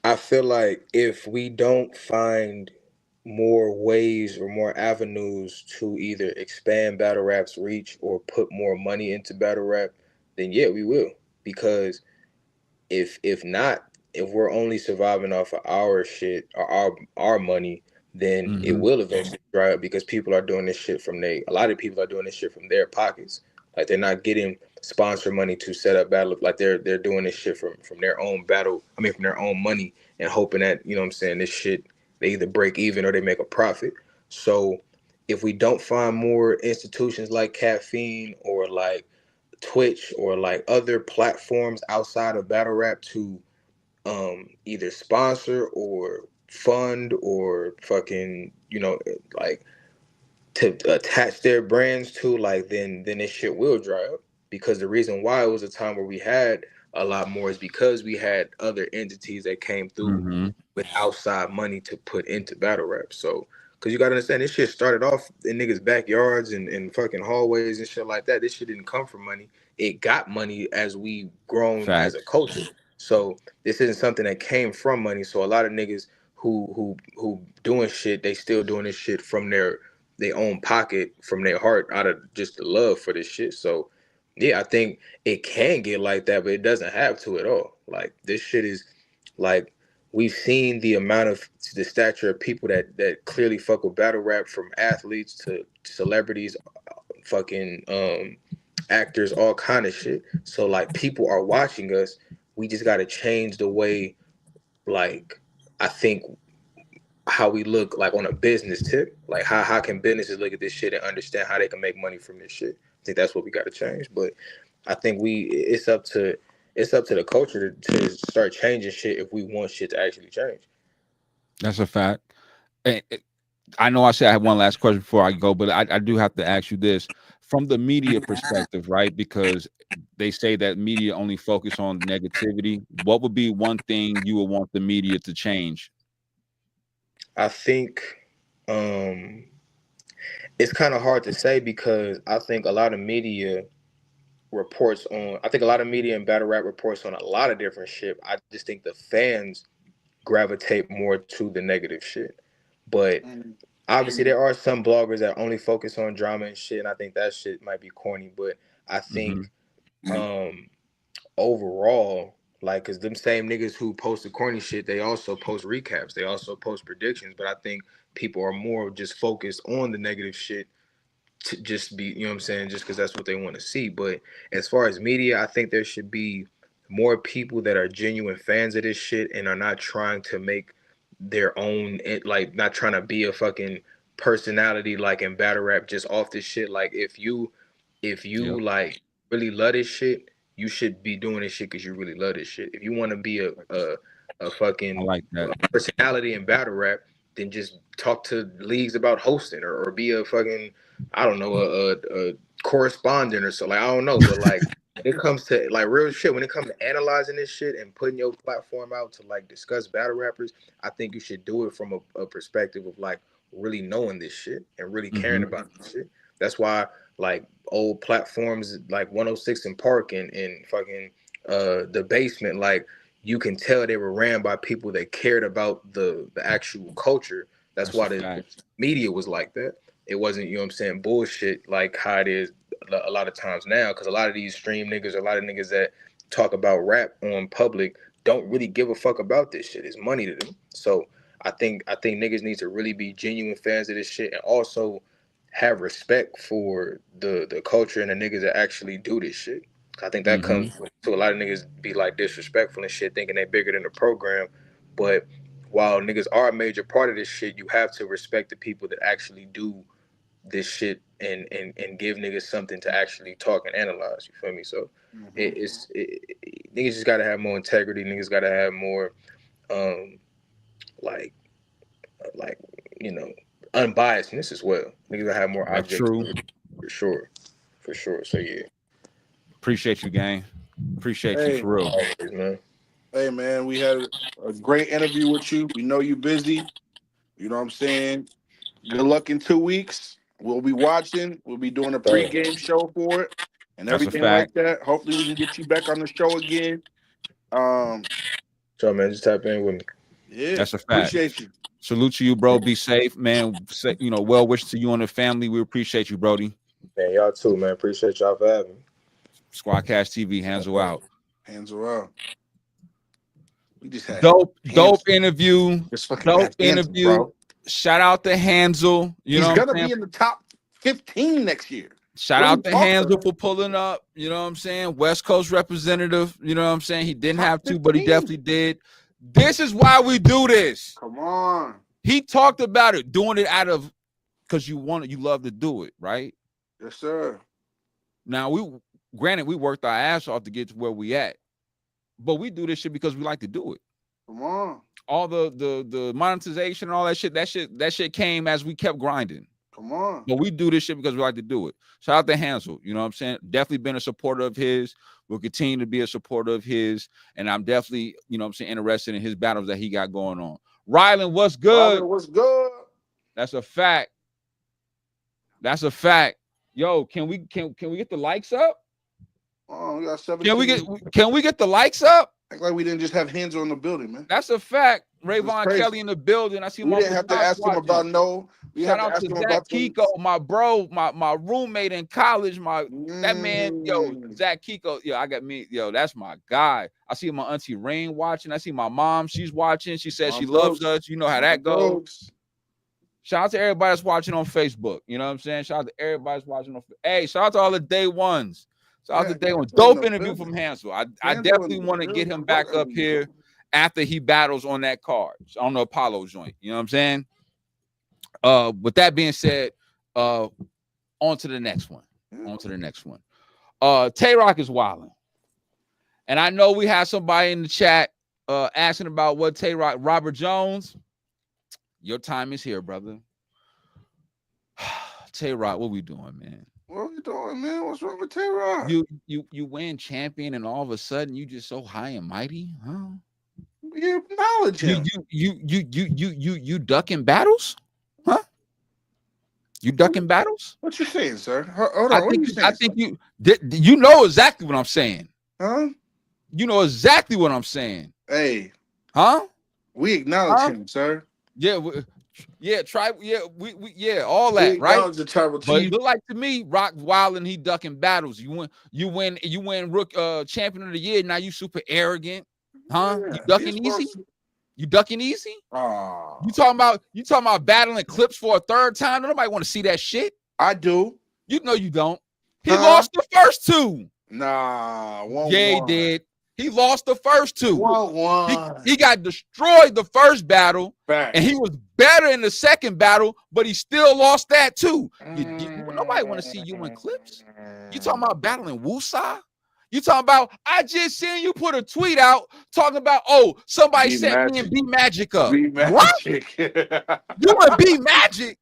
I feel like if we don't find more ways or more avenues to either expand battle rap's reach or put more money into battle rap, then yeah, we will. Because if not, if we're only surviving off of our shit or our money, then it will eventually dry up, because people are doing this shit a lot of people are doing this shit from their pockets. Like, they're not getting sponsor money to set up battle. Like, they're doing this shit from their own from their own money, and hoping that, you know what I'm saying, this shit, they either break even or they make a profit. So if we don't find more institutions like Caffeine or like Twitch or like other platforms outside of battle rap to either sponsor or fund or fucking, like, to attach their brands to, like, then this shit will dry up. Because the reason why it was a time where we had a lot more is because we had other entities that came through with outside money to put into battle rap. So, because you gotta understand, this shit started off in niggas' backyards and fucking hallways and shit like that. This shit didn't come from money. It got money as we grown as a culture. So this isn't something that came from money. So a lot of niggas who doing shit, they still doing this shit from their own pocket, from their heart, out of just the love for this shit. So yeah, I think it can get like that, but it doesn't have to at all. Like, this shit is like, we've seen the amount of the stature of people that clearly fuck with battle rap, from athletes to celebrities, fucking actors, all kind of shit. So like, people are watching us. We just got to change the way, like, I think, how we look, like, on a business tip. Like, how can businesses look at this shit and understand how they can make money from this shit? I think that's what we got to change. But I think it's up to the culture to start changing shit if we want shit to actually change. That's a fact. I know I said I have one last question before I go, but I do have to ask you this from the media perspective, right? Because they say that media only focus on negativity. What would be one thing you would want the media to change? I think it's kind of hard to say, because I think a lot of media and battle rap reports on a lot of different shit. I just think the fans gravitate more to the negative shit. But obviously there are some bloggers that only focus on drama and shit, and I think that shit might be corny. But I think overall, like, because them same niggas who post the corny shit, they also post recaps, they also post predictions. But I think people are more just focused on the negative shit to just be, you know what I'm saying, just because that's what they want to see. But as far as media, I think there should be more people that are genuine fans of this shit and are not trying to make their own, like, not trying to be a fucking personality like in battle rap just off this shit. Like, if you like really love this shit, you should be doing this shit because you really love this shit. If you want to be a fucking personality in battle rap, then just talk to leagues about hosting, or be a fucking, I don't know, a correspondent or so. Like, I don't know, but like, it comes to like real shit, when it comes to analyzing this shit and putting your platform out to like discuss battle rappers, I think you should do it from a perspective of like really knowing this shit and really caring about this shit. That's why like old platforms like 106 and Park and fucking The Basement, like you can tell they were ran by people that cared about the actual culture. That's why the media was like that. It wasn't, you know what I'm saying, bullshit like how it is a lot of times now, because a lot of these stream niggas, a lot of niggas that talk about rap on public don't really give a fuck about this shit. It's money to them. So I think niggas need to really be genuine fans of this shit and also have respect for the culture and the niggas that actually do this shit. I think that comes to a lot of niggas be like disrespectful and shit, thinking they bigger than the program. But while niggas are a major part of this shit, you have to respect the people that actually do this shit and give niggas something to actually talk and analyze. You feel me? So niggas just gotta have more integrity. Niggas gotta have more like you know, unbiasedness as well. Niggas gotta have more objectivity. For sure. So yeah. Appreciate you, gang. Appreciate you for real. Always, man. Hey man, we had a great interview with you. We know you busy. You know what I'm saying? Good luck in 2 weeks. We'll be watching. We'll be doing a pregame show for it and everything like that. Hopefully we can get you back on the show again. So man, just tap in with me. Yeah, that's a fact. Appreciate you. Salute to you, bro. Be safe, man. You know, well wishes to you and the family. We appreciate you, Brody. Man, y'all too, man. Appreciate y'all for having me. Squadkast TV, Hansel out. Hansel out. We just had dope interview. Dope interview. Bro. Shout out to Hansel. He's gonna be in the top 15 next year. Shout out to Hansel for pulling up. You know what I'm saying? West Coast representative. You know what I'm saying? He didn't have to, but he definitely did. This is why we do this. Come on. He talked about it, doing it out of because you love to do it, right? Yes, sir. Now granted, we worked our ass off to get to where we at, but we do this shit because we like to do it. Come on. All the monetization and all that shit came as we kept grinding. Come on. But we do this shit because we like to do it. Shout out to Hansel. You know what I'm saying? Definitely been a supporter of his. We'll continue to be a supporter of his. And I'm definitely, you know what I'm saying, interested in his battles that he got going on. Rylan, what's good? Rylan, what's good? That's a fact. That's a fact. Yo, can we get the likes up? Oh, we got 17. Can we get the likes up? Act like we didn't just have Hansel in the building, man. That's a fact. Rayvon Kelly in the building. I see. We didn't have to ask him about no. Shout out to Zach Kiko, my bro, my roommate in college. That man, yo, Zach Kiko. Yo, I got me. Yo, that's my guy. I see my auntie Rain watching. I see my mom. She's watching. She says she loves us. You know how that goes. Shout out to everybody that's watching on Facebook. You know what I'm saying? Shout out to everybody that's watching on. Hey, shout out to all the day ones. Shout out to day one. Dope interview from Hansel. I definitely want to get him back up here after he battles on that card, on the Apollo joint. You know what I'm saying? With that being said, on to the next one. Tay-Rock is wilding. And I know we have somebody in the chat asking about what Tay-Rock, Robert Jones. Your time is here, brother. Tay-Rock, what we doing, man? What are we doing, man? What's wrong with Tay-Rock? You win champion, and all of a sudden you just so high and mighty, huh? You acknowledge him. You ducking battles, huh? You ducking battles? What you saying, sir? Hold on. What are you saying? I think you know exactly what I'm saying. Huh? You know exactly what I'm saying. Hey. Huh? We acknowledge him, sir. Yeah. All that, right? The tribal but it look like to me, Rock Wild and he ducking battles. You win champion of the year. Now you super arrogant, huh? Yeah, you ducking easy? You ducking easy? Oh. You talking about battling clips for a third time? Nobody want to see that shit. I do. You know you don't. He lost the first two. Nah, 1-1. Yeah, he did. He lost the first two. 1-1. He got destroyed the first battle, Fact. and he was better in the second battle, but he still lost that too. Nobody want to see you in clips. You talking about battling Wusa? You talking about, I just seen you put a tweet out talking about, somebody sent me and B Magic up. What? You and B Magic?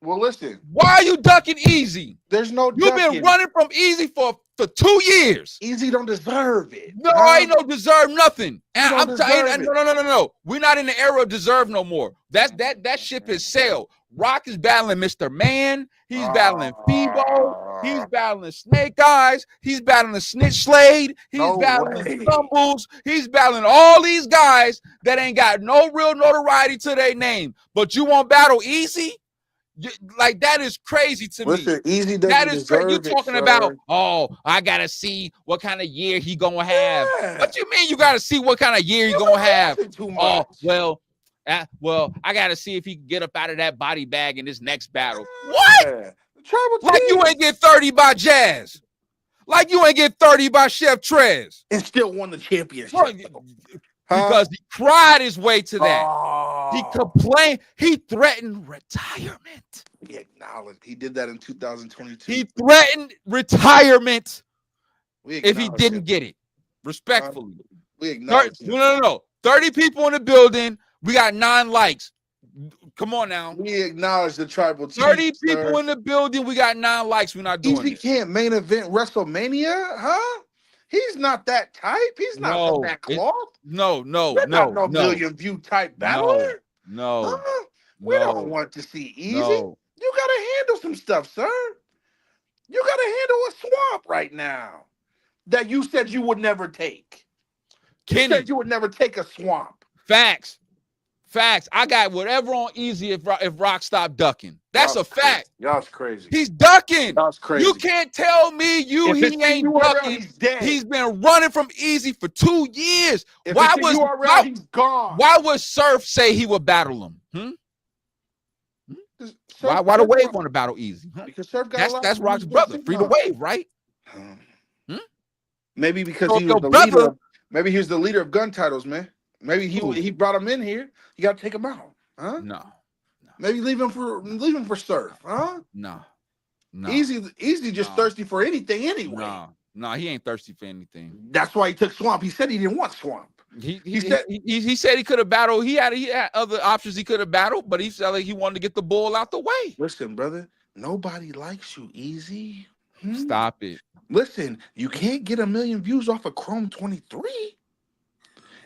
Well, listen. Why are you ducking easy? There's no You've been running from easy for for 2 years. Easy don't deserve it. No, ain't no deserve nothing. And I'm telling you, no. We're not in the era of deserve no more. That ship has sailed. Rock is battling Mr. Man. He's battling Phoebo. He's battling Snake Eyes. He's battling Snitch Slade. He's battling Stumbles. He's battling all these guys that ain't got no real notoriety to their name. But you want battle Easy? Like, that is crazy to me. Easy that is crazy. You talking about, oh, I gotta see what kind of year he gonna have. What you mean you gotta see what kind of year he gonna have? Oh, well, I gotta see if he can get up out of that body bag in this next battle. What? Like you ain't get 30 by Jazz. Like you ain't get 30 by Chef Trez. And still won the championship. Because he cried his way to that. He complained. He threatened retirement. He acknowledged. He did that in 2022. He threatened retirement if he didn't get it. Respectfully. We acknowledge. No. 30 people in the building. We got 9 likes. Come on now. We acknowledge the tribal team. 30 people in the building. We got 9 likes. We're not doing it. Easy can't main event WrestleMania, huh? He's not that type. He's not from that cloth. No. No million view type battler. No. We don't want to see Easy. No. You gotta handle some stuff, sir. You gotta handle a swamp right now that you said you would never take. You said you would never take a swamp. Facts. I got whatever on Easy if Rock stopped ducking. That's a fact. Y'all's crazy. He's ducking. Y'all's crazy. You can't tell me he ain't ducking. He's been running from Easy for 2 years. He's gone. Why would Surf say he would battle him? Why the Wave want to battle Easy? Because Surf got that's Rock's brother. Free the Wave, right? Maybe because he was the leader. Maybe he was the leader of gun titles, man. Maybe he brought him in here. You got to take him out, huh? No. Maybe leave him for Surf, huh? No. Easy just thirsty for anything anyway. No, he ain't thirsty for anything. That's why he took Swamp. He said he didn't want Swamp. He said he could have battled. He had other options he could have battled, but he said like he wanted to get the ball out the way. Listen, brother, nobody likes you, Easy. Stop it. Listen, you can't get 1 million views off of Chrome 23.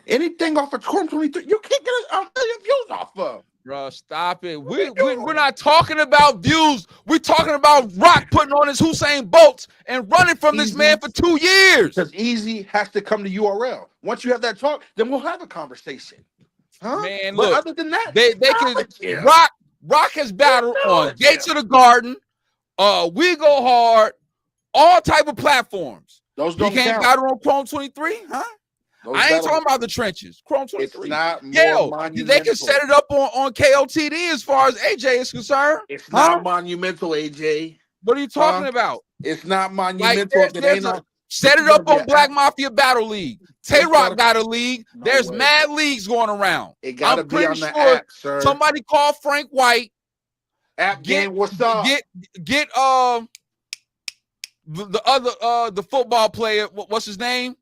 Anything off of Chrome 23, you can't get 1 million views off of. Bro, stop it. We're not talking about views. We're talking about Rock putting on his Hussein Bolts and running from this man for 2 years. Because Easy has to come to URL. Once you have that talk, then we'll have a conversation. Huh? Man, but look, other than that, they can Rock has battled on Gates of the Garden, We Go Hard, all type of platforms. Those don't count. Can't battle on Chrome 23, huh? I ain't talking about the trenches. Chrome 23. It's not more they can set it up on KOTD as far as AJ is concerned. It's not monumental, AJ. What are you talking about? It's not monumental. Set it up on Black Mafia Battle League. Tay-Rock got a league. There's mad leagues going around. It gotta be on the app, sir. Somebody call Frank White. App game, what's up? Get the other the football player. What's his name?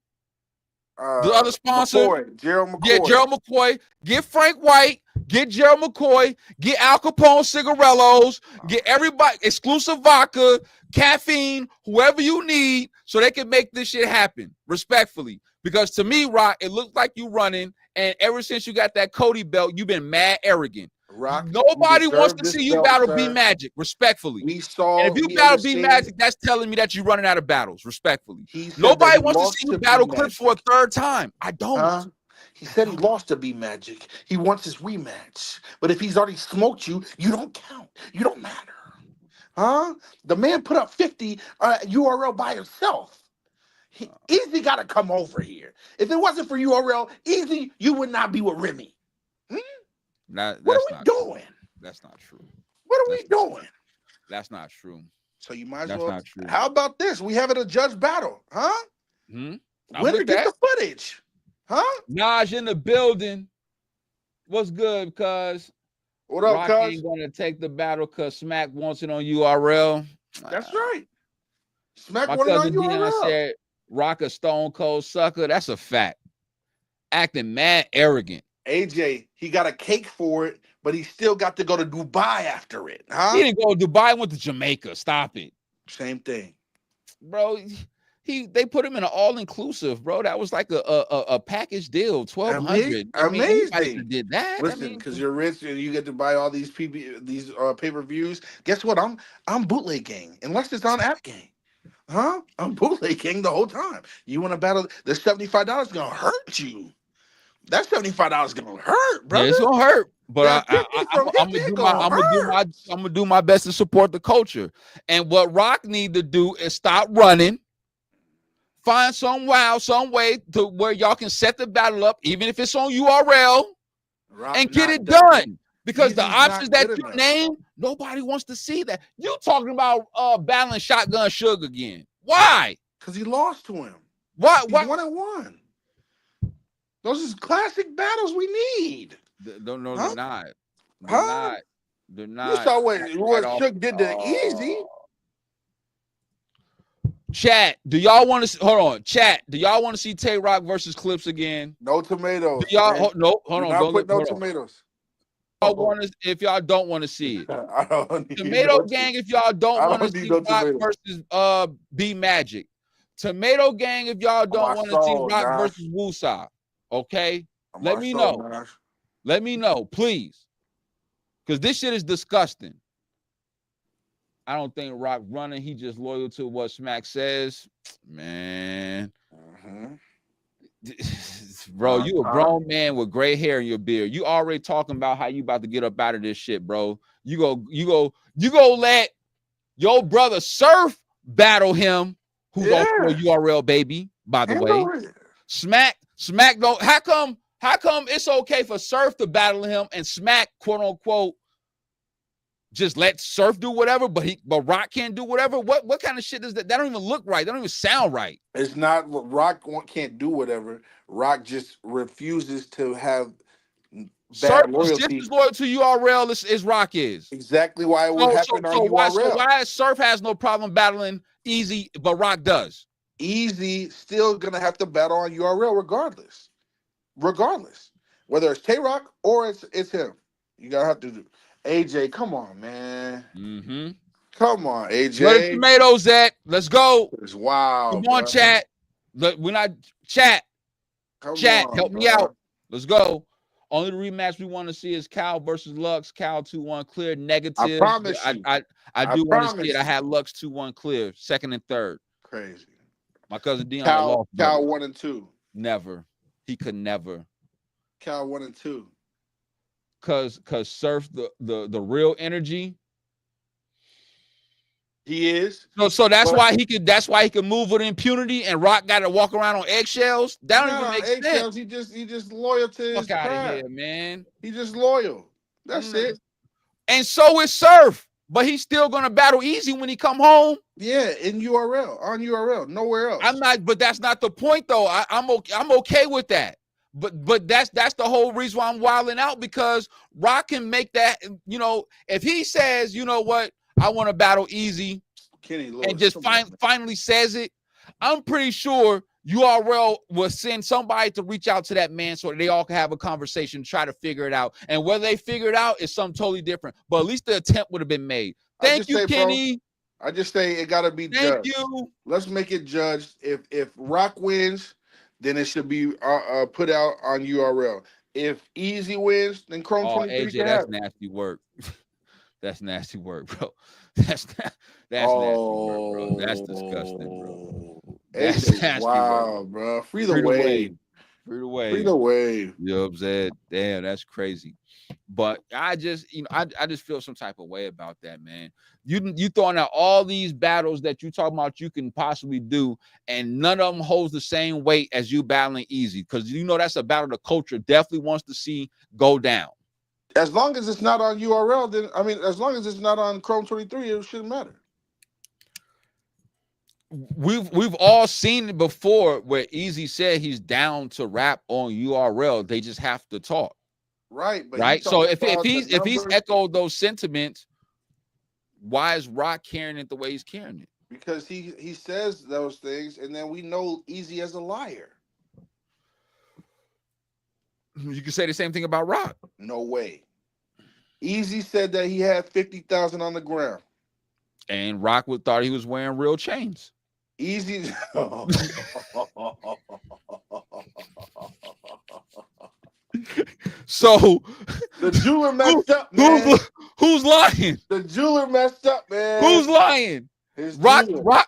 The other sponsor, Gerald McCoy. Yeah, Gerald McCoy. Get Frank White. Get Gerald McCoy. Get Al Capone cigarellos. Get everybody exclusive vodka, caffeine, whoever you need, so they can make this shit happen. Respectfully, because to me, Rock, it looks like you running, and ever since you got that Cody belt, you've been mad arrogant. Rock, nobody wants to see you battle B Magic, respectfully. We saw, and if you battle B Magic, that's telling me that you're running out of battles, respectfully. Nobody wants to see you battle Clips for a third time. I don't. He said he lost to B Magic. He wants his rematch. But if he's already smoked you, you don't count. You don't matter. Huh? The man put up 50 URL by himself. Easy got to come over here. If it wasn't for URL, Easy, you would not be with Remy. What are we doing? That's not true. What are we doing? That's not true. So you might as well. That's not true. How about this? We have it a judge battle, huh? Winner get the footage, huh? Naj in the building. What's good, cuz? What up, Rock cuz? ain't gonna take the battle because Smack wants it on URL. That's right. Smack My wanted on cousin Dion URL. said Rock a stone cold sucker. That's a fact. Acting mad arrogant. AJ, he got a cake for it, but he still got to go to Dubai after it, huh? He didn't go to Dubai, went to Jamaica. Stop it. Same thing. Bro, they put him in an all-inclusive, bro. That was like a package deal, 1,200. I mean, anybody could did that. Listen, because you're rich and you get to buy all these pay-per-views. Guess what? I'm bootleg gang, unless it's on app gang. Huh? I'm bootleg gang the whole time. You want to battle? The $75 gonna hurt you. That $75 gonna hurt, bro. Yeah, it's gonna hurt. But I'm gonna do my best to support the culture. And what Rock need to do is stop running. Find some way to where y'all can set the battle up, even if it's on URL, and get it done. Because the options that you name, nobody wants to see that. You talking about battling Shotgun Suge again? Why? Because he lost to him. Why? He's 1-1. Those is classic battles we need. They're not. They're not. You saw what Suge did to Easy. Chat, do y'all want to hold on? Chat, do y'all want to see Tay Rock versus Clips again? No tomatoes. Do y'all no, hold on. Don't put no tomatoes. If y'all don't want to see it. I don't need Tomato Gang, if y'all don't want to see Rock versus B Magic. Tomato Gang, if y'all don't want to see Rock versus Wusa. Okay? Let me know. Let me know, please. Because this shit is disgusting. I don't think Rock running. He just loyal to what Smack says. Man. Bro, you a grown man with gray hair in your beard. You already talking about how you about to get up out of this shit, bro. You go let your brother Surf battle him, who's also a URL baby, by the way. Smack don't. How come it's okay for Surf to battle him and Smack, quote unquote, just let Surf do whatever, but Rock can't do whatever? What kind of shit is that? That don't even look right. That don't even sound right. It's not Rock can't do whatever. Rock just refuses to have bad loyalty. Surf is just as loyal to URL as Rock is. Exactly why it would happen on URL. Why Surf has no problem battling Easy, but Rock does? Easy still gonna have to battle on URL regardless. Whether it's Tay-Rock or it's him. You gotta have to do. AJ, come on, man. Come on, AJ. Where the tomatoes at? Let's go. It's wild. Come on, chat. Look, we're not chat. Chat, help me out. Let's go. Only the rematch we want to see is Cal versus Lux. Cal 2-1 clear. Negative. I promise you. I do want to see it. I had Lux 2-1 clear. Second and third. Crazy. My cousin Dion lost. Cal 1 and 2. Never. He could never. Cal 1 and 2. Cause Surf the real energy. He is. So that's why he could move with impunity, and Rock got to walk around on eggshells. That don't even make sense. He just loyal to his fuck out of here, man. He just loyal. That's it. And so is Surf, but he's still gonna battle Easy when he come home. Yeah, on URL, nowhere else. I'm not, but that's not the point though. I'm okay with that. But that's the whole reason why I'm wilding out, because Rock can make that, if he says, you know what, I want to battle Easy, Kenny Lewis, and just finally says it, I'm pretty sure URL will send somebody to reach out to that man so they all can have a conversation, try to figure it out. And whether they figure it out is something totally different. But at least the attempt would have been made. Thank you, Kenny. Bro, I just say it got to be judged. Thank you. Let's make it judged. If Rock wins, then it should be put out on URL. If Easy wins, then Chrome 23 AJ, that's nasty work. That's nasty work, bro. That's nasty work, bro. That's disgusting, bro. That's nasty work. Bro. Free the wave. Free the wave. Free the wave. You know what I'm saying? Damn, that's crazy. But I just feel some type of way about that, man. You throwing out all these battles that you talking about you can possibly do, and none of them holds the same weight as you battling Easy, because that's a battle the culture definitely wants to see go down. As long as it's not on URL, then as long as it's not on Chrome 23, it shouldn't matter. We've all seen it before where Easy said he's down to rap on URL. They just have to talk. Right. But right. So if he's echoed those sentiments, why is Rock carrying it the way he's carrying it? Because he says those things, and then we know Easy as a liar. You can say the same thing about Rock. No way. Easy said that he had 50,000 on the ground, and Rock thought he was wearing real chains. Easy. So the jeweler messed up, man. Who's lying? The jeweler messed up, man. Who's lying? His Rock jeweler.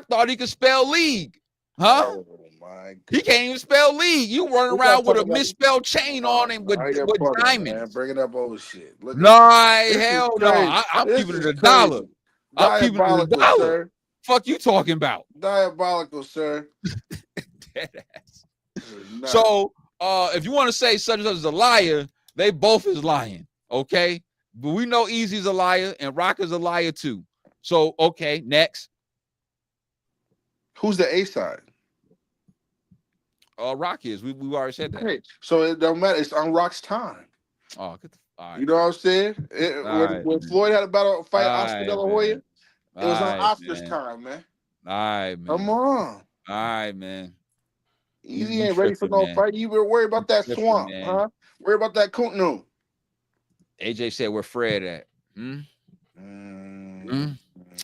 thought he could spell league. Huh? Oh my God. He can't even spell league. You running around with a misspelled chain on him with diamonds. Man. Bringing up old shit. Look hell no. I'm keeping it $1. I'm keeping it $1. Sir. Fuck you talking about? Diabolical, sir. Dead ass. So if you want to say such and such is a liar, they both is lying. Okay. But we know Easy's a liar and Rock is a liar too. So okay, next. Who's the A side? Rock is. We already said that. Okay. So it don't matter. It's on Rock's time. Oh, get the, all right. You know what I'm saying? When Floyd had a battle fight Oscar De La Hoya, it was on Oscar's time, man. All right, man. Come on. All right, man. Easy ain't ready for no fight. You better worry about that swamp, huh? Worry about that Kuntnu. AJ said where Fred at.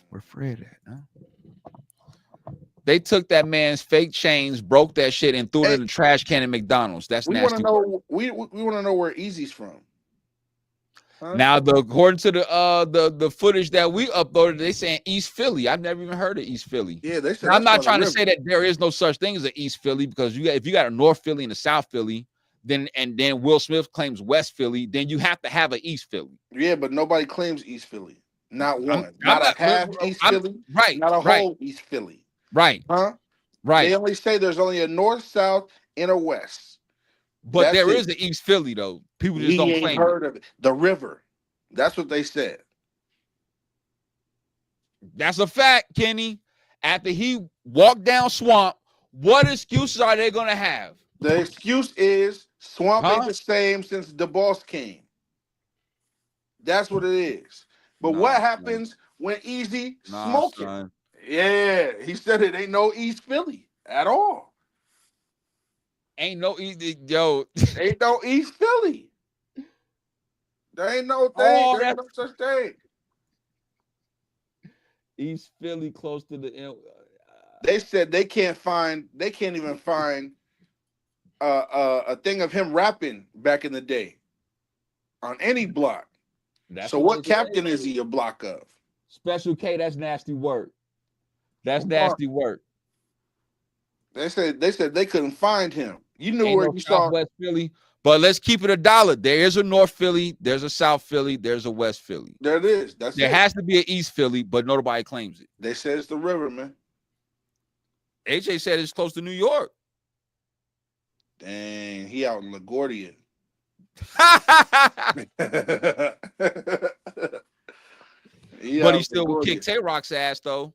Where Fred at, huh? They took that man's fake chains, broke that shit, and threw it in the trash can at McDonald's. That's nasty. We want to know where Easy's from. Huh? Now, according to the footage that we uploaded, they saying East Philly. I've never even heard of East Philly. Yeah, they said. I'm not trying to say that there is no such thing as an East Philly, because if you got a North Philly and a South Philly, then Will Smith claims West Philly, then you have to have an East Philly. Yeah, but nobody claims East Philly. Not one. Not a half East Philly. Right. Not a whole East Philly. Right. Huh? Right. They only say there's only a north, south, and a west. But there is an East Philly, though. People just don't claim heard of it. The river. That's what they said. That's a fact, Kenny. After he walked down Swamp, what excuses are they going to have? The excuse is Swamp ain't the same since the boss came. That's what it is. But what happens when Easy smoking? Son. Yeah, he said it ain't no East Philly at all. Ain't no East, ain't no East Philly. There ain't no thing. There ain't no such thing. East Philly close to the. They said they can't even find a thing of him rapping back in the day on any block. So what captain is he a block of? Special K, that's nasty work. That's nasty work. They said they couldn't find him. You knew where you saw West Philly, but let's keep it $1. There is a North Philly, there's a South Philly, there's a West Philly. There it is. There has to be an East Philly, but nobody claims it. They said it's the river, man. AJ said it's close to New York. Dang, he out in LaGuardia. But he still would kick Tay-Rock's ass, though.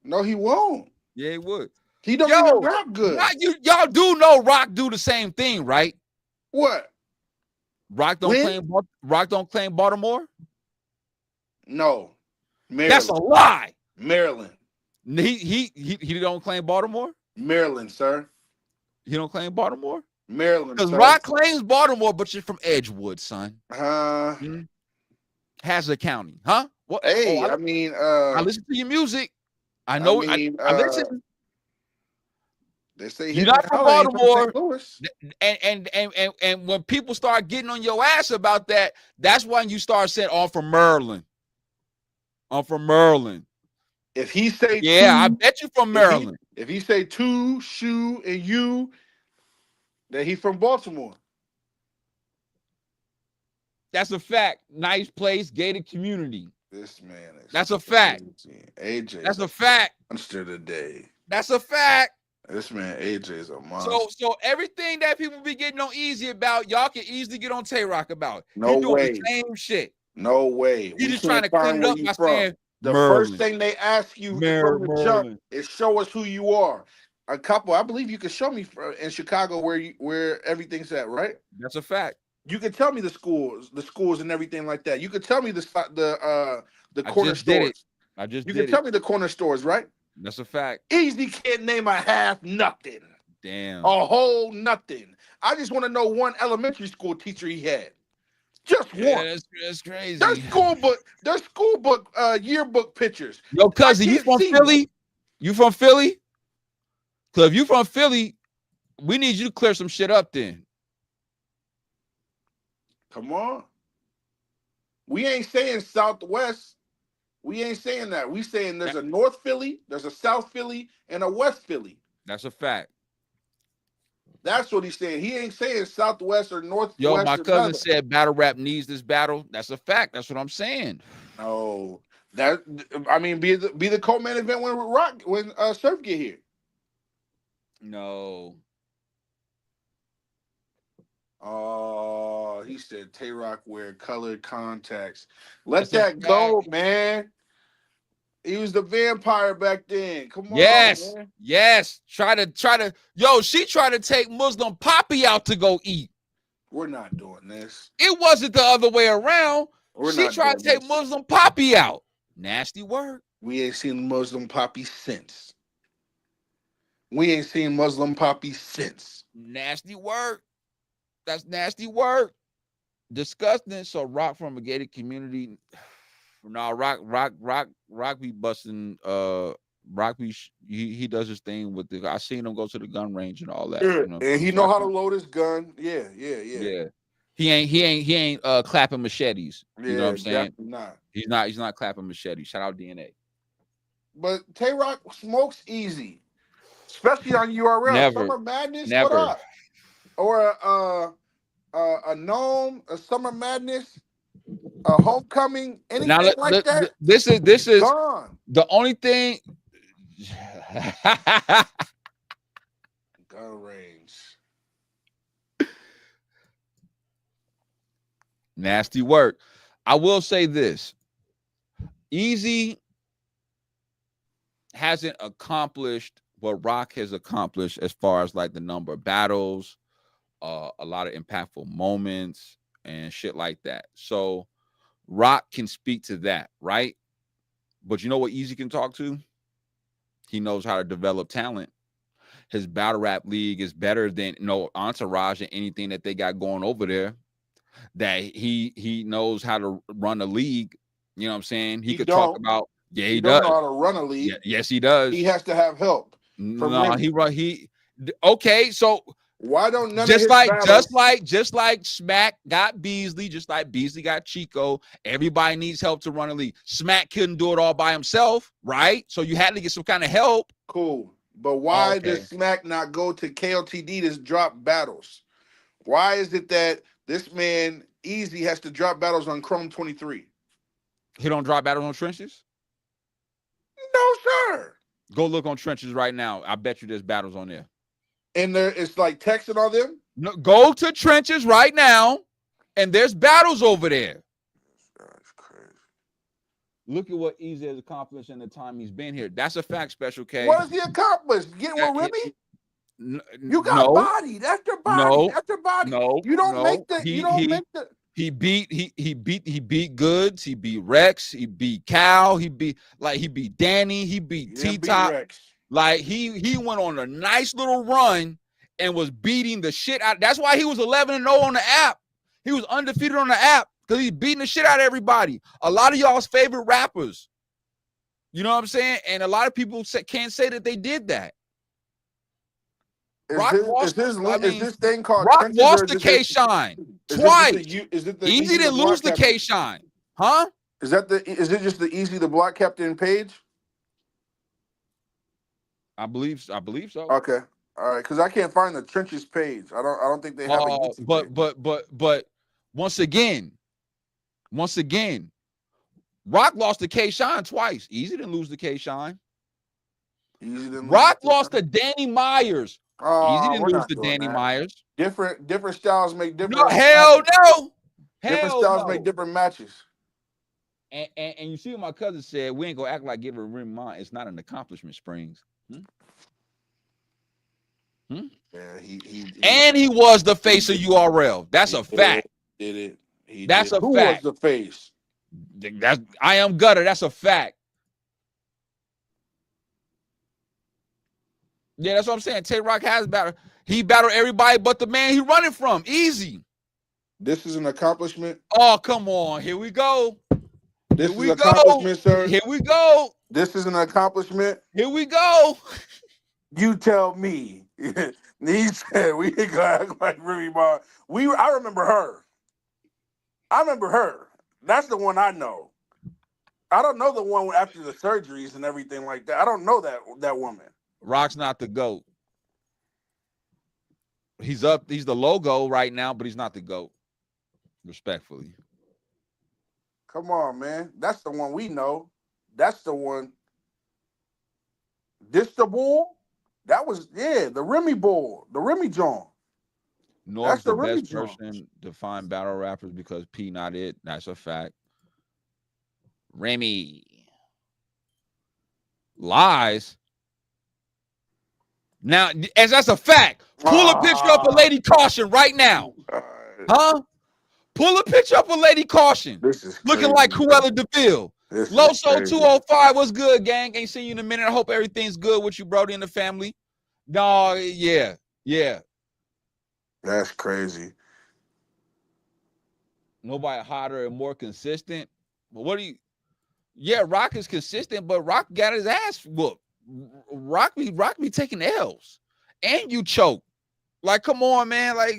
No, he won't. Yeah, he would. He don't even rap good. Y'all do know Rock do the same thing, right? What? Rock don't claim Baltimore? No. Maryland. That's a lie. Maryland. He don't claim Baltimore? Maryland, sir. He don't claim Baltimore? Maryland. Because Rock claims Baltimore, but you're from Edgewood, son. Hazard County, huh? What? Hey, I listen to your music. I know. I listen. They say you're not from Baltimore, and when people start getting on your ass about that, that's when you start saying, "I'm from Maryland. I'm from Maryland." If he say, I bet you from Maryland. If he say two, shoe, and you, then he from Baltimore. That's a fact. Nice place, gated community. This man is. That's a fact. AJ. That's a fact. Monster today. That's a fact. This man AJ is a monster. So everything that people be getting on Easy about, y'all can easily get on Tay-Rock about. No He doing way. the same shit. No way. He just trying to clean it up by saying the first thing they ask you from the jump is show us who you are. I believe you can show me in Chicago where everything's at, right? That's a fact. You can tell me the schools and everything like that. You can tell me the corner stores. You can tell me the corner stores, right? That's a fact. Easy can't name a half nothing. Damn. A whole nothing. I just want to know one elementary school teacher he had. Just one. That's crazy. Their school book yearbook pictures. Yo, cousin, you from Philly? You from Philly? Because if you from Philly, we need you to clear some shit up then. Come on. We ain't saying Southwest. We ain't saying that. We saying there's a North Philly, there's a South Philly, and a West Philly. That's a fact. That's what he's saying. He ain't saying Southwest or Northwest. Yo, my cousin said battle rap needs this battle. That's a fact. That's what I'm saying. No, that I mean, be the co-main event when Surf get here. No. Oh, he said Tay-Rock wear colored contacts. Let that go, man. He was the vampire back then. Come on, man. Yes. Try to. Yo, she tried to take Muslim Poppy out to go eat. We're not doing this. It wasn't the other way around. She tried to take Muslim Poppy out. Nasty word. We ain't seen Muslim Poppy since. Nasty word. That's nasty word. Disgusting. So Rock from a gated community. No, Rock be busting. Rock be he does his thing with the. I seen him go to the gun range and all that. Yeah, you know? And he know how to load his gun. Yeah. He ain't clapping machetes. You know what I'm saying? Not. He's not clapping machetes. Shout out DNA. But Tay-Rock smokes easy, especially on URL. Never. Summer Madness. Never. What up? Or a Gnome, a Summer Madness, a Homecoming, anything like that. This is gone. The only thing. Gun range. Nasty work. I will say this. Easy hasn't accomplished what Rock has accomplished as far as like the number of battles, a lot of impactful moments and shit like that. So Rock can speak to that, right? But you know what Easy can talk to? He knows how to develop talent. His battle rap league is better than Entourage and anything that they got going over there. That he knows how to run a league. You know what I'm saying? He could talk about he does know how to run a league. Yes, he does. He has to have help. Okay, so why don't none just of his like battles... just like Smack got Beasley, just like Beasley got Chico, everybody needs help to run a league. Smack couldn't do it all by himself, right? So you had to get some kind of help. Cool. But why does Smack not go to KLTD to drop battles? Why is it that this man Easy has to drop battles on Chrome 23? He don't drop battles on Trenches? No, sir. Go look on Trenches right now. I bet you there's battles on there. And it's like texting on them? No, go to Trenches right now, and there's battles over there. That's crazy. Look at what Easy has accomplished in the time he's been here. That's a fact, Special K. What has he accomplished? Getting with Remy? You got body. That's your body. No, that's your body. No, you don't make the. He beat Goods. He beat Rex. He beat Cal. He beat Danny. He beat T-Top. Like he went on a nice little run and was beating the shit out. That's why he was 11-0 on the app. He was undefeated on the app because he's beating the shit out of everybody. A lot of y'all's favorite rappers. You know what I'm saying? And a lot of people can't say that they did that. Is this thing called Rock lost to K-Shine twice. Easy didn't lose to K-Shine. Huh? Is it just the Easy the block captain page? I believe so. Okay. All right, because I can't find the Trenches page. I don't think they have a YouTube page. But once again, Rock lost to K-Shine twice. Easy didn't lose to K-Shine. Rock lost to Danny Myers. Easy didn't lose to Danny Myers. Different styles make different. No, hell no. Different styles make different matches. And you see what my cousin said, we ain't gonna act like give a rim mine. It's not an accomplishment, Springz. Yeah, he was the face of URL. That's a fact. Who was the face? That's I am Gutter. That's a fact. Yeah, that's what I'm saying. Tay-Rock has battled. He battled everybody but the man he running from. Easy. This is an accomplishment. Oh, come on. Here we go. This is an accomplishment, sir. Here we go. This is an accomplishment. Here we go. You tell me. He said we ain't gonna act like Remy Ma. I remember her. That's the one I know. I don't know the one after the surgeries and everything like that. I don't know that woman. Rock's not the GOAT. He's the logo right now, but he's not the GOAT. Respectfully. Come on, man. That's the one we know. That's the one. This the bull? That was, the Remy bull. The Remy John. North's the best person to find battle rappers because P not it. That's a fact. Remy. Lies. Now, as that's a fact, pull a picture up of Lady Caution right now. Huh? Pull a picture up of Lady Caution. This is looking crazy, like Cruella DeVille. Loso 205, what's good, gang? Ain't seen you in a minute. I hope everything's good with you, Brody, and the family. No, yeah. That's crazy. Nobody hotter and more consistent. But what do you? Yeah, Rock is consistent, but Rock got his ass whooped. Rock be taking L's, and you choke. Like, come on, man. Like,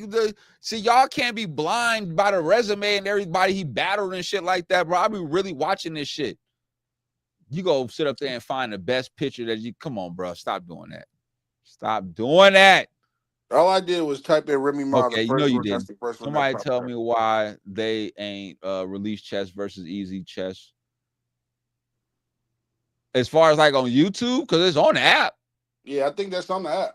y'all can't be blind by the resume and everybody he battled and shit like that, bro. I be really watching this shit. You go sit up there and find the best picture that you. Come on, bro. Stop doing that. Stop doing that. All I did was type in Remy Ma. Okay, you know you did. Somebody tell me why they ain't released Chess versus Easy Chess. As far as like on YouTube, because it's on the app. Yeah, I think that's on the app.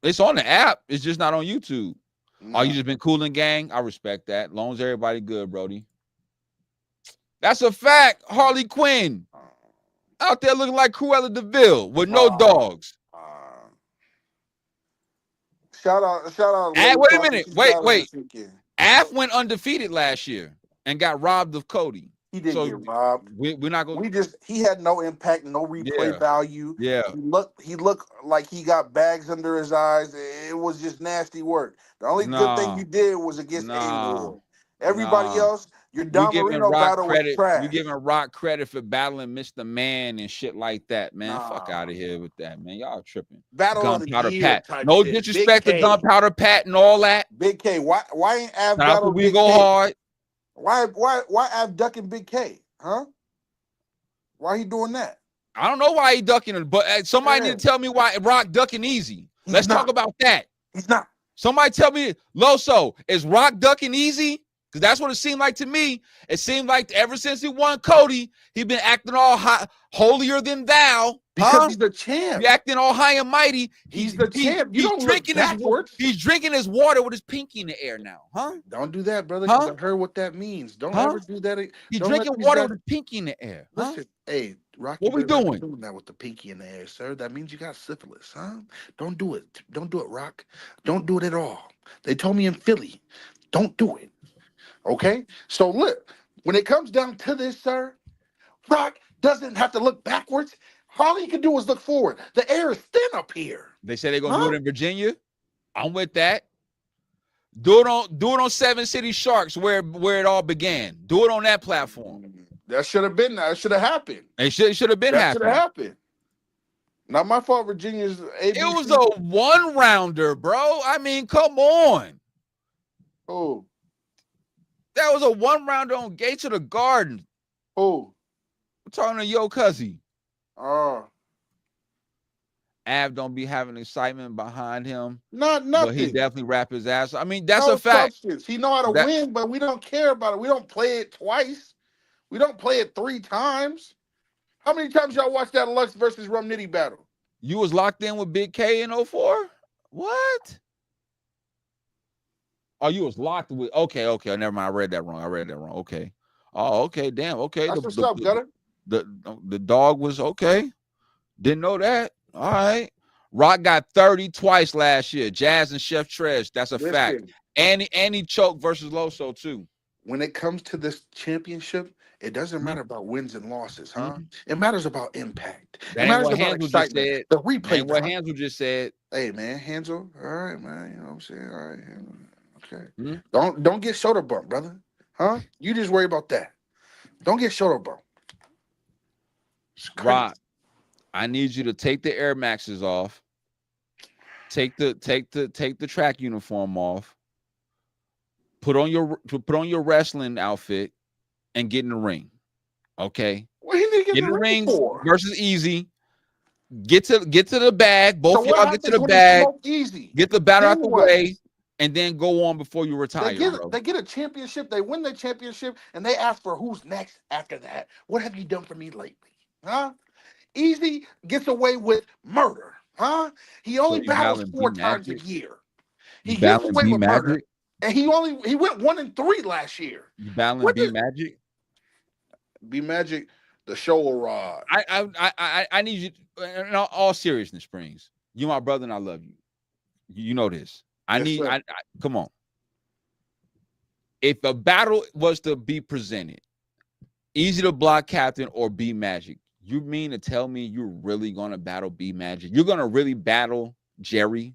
It's on the app. It's just not on YouTube. No. Oh, you just been cooling, gang? I respect that. Long as everybody good, Brody. That's a fact. Harley Quinn. Out there looking like Cruella DeVille with no dogs. Shout out. Wait a minute. Wait. Af went undefeated last year and got robbed of Cody. He didn't get robbed. We're not going. He had no impact, no replay value. Yeah. He looked like he got bags under his eyes. It was just nasty work. The only good thing you did was against A-Ward. Everybody else, your Don Marino battle was trash. You giving Rock credit for battling Mr. Man and shit like that, man. Fuck out of here with that, man. Y'all tripping. Gunpowder Pat. No disrespect to Gunpowder Pat and all that. Big K. Why ain't Av battle we go hard? Why Av ducking Big K? Huh? Why he doing that? I don't know why he ducking it, but somebody need to tell me why Rock ducking Easy. Let's talk about that. He's not. Somebody tell me, Loso, is Rock ducking Easy? Because that's what it seemed like to me. It seemed like ever since he won Cody, he been acting all holier than thou. Because he's the champ. He acting all high and mighty. He's the champ. You don't drinking he's drinking his water with his pinky in the air now, huh? Don't do that, brother, because I heard what that means. Don't ever do that. He's drinking water with his pinky in the air. Listen, hey, Rocky, what we doing? Doing that with the pinky in the air, sir. That means you got syphilis, huh? Don't do it. Don't do it, Rock. Don't do it at all. They told me in Philly, don't do it. Okay? So look, when it comes down to this, sir, Rock doesn't have to look backwards. All he can do is look forward. The air is thin up here. They say they're gonna do it in Virginia. I'm with that. Do it on Seven City Sharks where it all began. Do it on that platform. That should have been. That should have happened. It should have been happening. Should have happened. Not my fault. Virginia's ABC. It was a one-rounder, bro. I mean, come on. Oh. That was a one-rounder on Gates of the Garden. Oh. I'm talking to Yo Cuzzy. Oh. Av don't be having excitement behind him. Nothing. But he definitely rap his ass. I mean, that's a fact. Substance. He know how to win, but we don't care about it. We don't play it twice. We don't play it 3 times. How many times y'all watched that Lux versus Rum Nitty battle? You was locked in with Big K in 04? What? Oh, you was locked with. Okay. Never mind. I read that wrong. Okay. Oh, okay. Damn. Okay. That's what's up, Gutter. The dog was okay. Didn't know that. All right. Rock got 30 twice last year. Jazz and Chef Tresh. That's a fact. And he choked versus Loso too. When it comes to this championship, it doesn't matter about wins and losses, huh? It matters about impact. That it matters what about Hansel excitement. Just said. The replay. What Hansel just said. Hey man, Hansel. All right, man. You know what I'm saying? All right. Okay. Don't get shoulder bump, brother. Huh? You just worry about that. Don't get shoulder bump. Rock, I need you to take the Air Maxes off. Take the track uniform off. Put on your wrestling outfit and get in the ring. Okay. What he need to get in the ring for? versus Easy. Get to the bag. Both so y'all get to the bag. Easy? Get the battle out the way, and then go on before you retire. They get a championship. They win the championship, and they ask for who's next after that. What have you done for me lately? Huh? Easy gets away with murder. Huh? He only battles 4 times a year. He gets away with murder. And he went 1-3 last year. You battling B Magic? B Magic, the show rod. I need you in all seriousness, Springz. You my brother and I love you. You know this. Come on. If a battle was to be presented, Easy to Block Captain or B Magic, you mean to tell me you're really gonna battle B Magic? You're gonna really battle Jerry?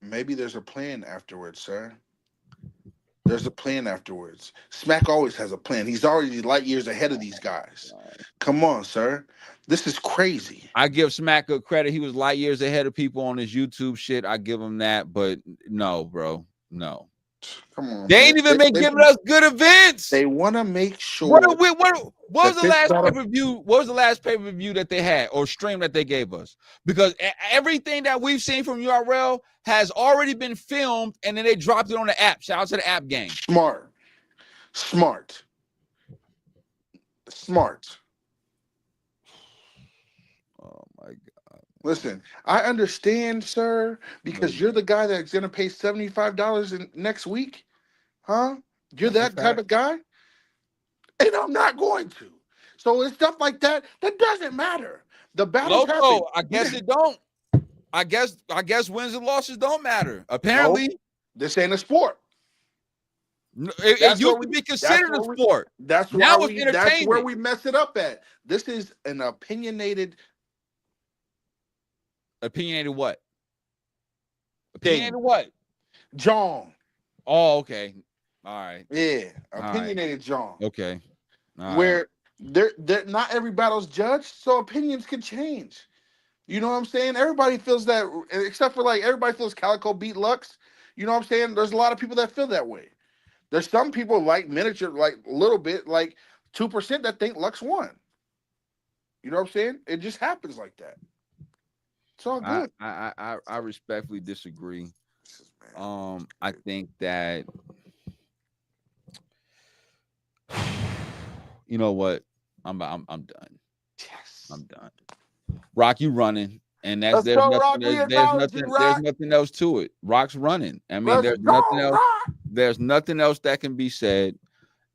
Maybe there's a plan afterwards, sir. There's a plan afterwards. Smack always has a plan. He's already light years ahead of these guys. Come on, sir. This is crazy. I give Smack a credit. He was light years ahead of people on his YouTube shit. I give him that, but no, bro. No. Come on. They ain't even been giving us good events. They want to make sure. What was the last pay-per-view? What was the last pay-per-view that they had or stream that they gave us? Because everything that we've seen from URL has already been filmed, and then they dropped it on the app. Shout out to the app game. Smart. Oh my God. Listen, I understand, sir, because you're the guy that's gonna pay $75 next week, huh? You're that type of guy, and I'm not going to. So it's stuff like that that doesn't matter. The battle. I guess it don't. I guess wins and losses don't matter. Apparently, this ain't a sport. It used to be considered a sport. That's where we mess it up at. This is an opinionated. Opinionated what? Opinionated what? John. Oh, okay. All right. Yeah. Opinionated John. Okay. Where they're not every battle's judged, so opinions can change. You know what I'm saying? Everybody feels that, except for everybody feels Calico beat Lux. You know what I'm saying? There's a lot of people that feel that way. There's some people like miniature, a little bit, 2% that think Lux won. You know what I'm saying? It just happens like that. It's all good. I respectfully disagree. I think that you know what? I'm done. Yes. I'm done. Rock, you running, and there's nothing else to it. Rock's running. I mean, there's nothing else that can be said.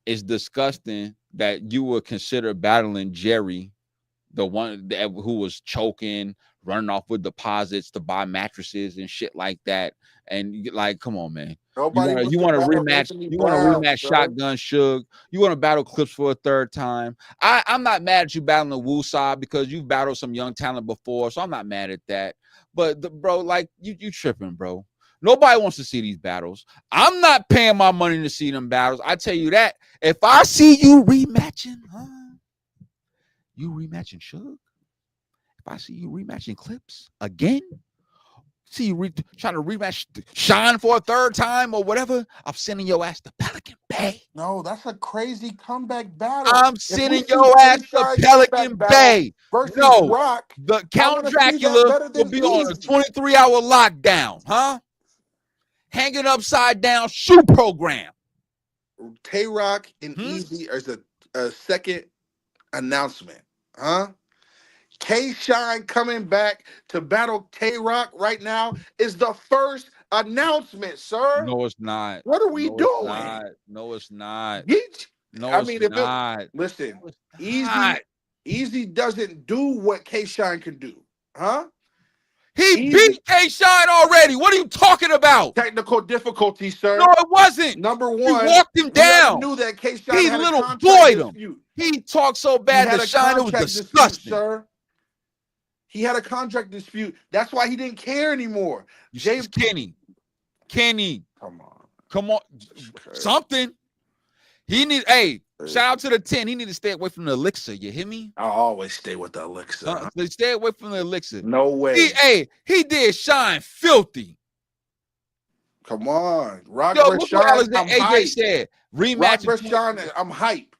It's disgusting that you would consider battling Jerry, the one who was choking, running off with deposits to buy mattresses and shit like that. And come on, man. You want to rematch? You want to rematch Shotgun Suge? You want to battle Clips for a third time? I'm not mad at you battling Woosah because you've battled some young talent before, so I'm not mad at that. But bro, you tripping, bro. Nobody wants to see these battles. I'm not paying my money to see them battles. I tell you that. If I see you rematching, you rematching Suge. If I see you rematching Clips again. See you trying to rematch Shine for a third time or whatever, I'm sending your ass to Pelican Bay. No, that's a crazy comeback battle. I'm sending your ass to Pelican Bay. No, Rock, the Count Dracula will be on a 23-hour lockdown, huh? Hanging upside down shoe program. Tay-Rock and Easy is a second announcement, huh? K-Shine coming back to battle Tay-Rock right now is the first announcement, sir. No, it's not. What are we doing? No, it's not. Listen, Easy doesn't do what K-Shine can do, huh? He beat K-Shine already. What are you talking about? Technical difficulty, sir. No, it wasn't. Number one, he walked him down. Knew that K-Shine he had little a boyed him. Dispute. He talked so bad that Shine was disgusting, dispute, sir. He had a contract dispute. That's why he didn't care anymore. Kenny. Come on. Something. He need. Hey, Shout out to the 10. He need to stay away from the elixir. You hear me? I'll always stay with the elixir. Stay away from the elixir. No way. He did Shine filthy. Come on. Rock versus Shine. I'm AJ hype. said. Rematch Rock versus Shine. I'm hype.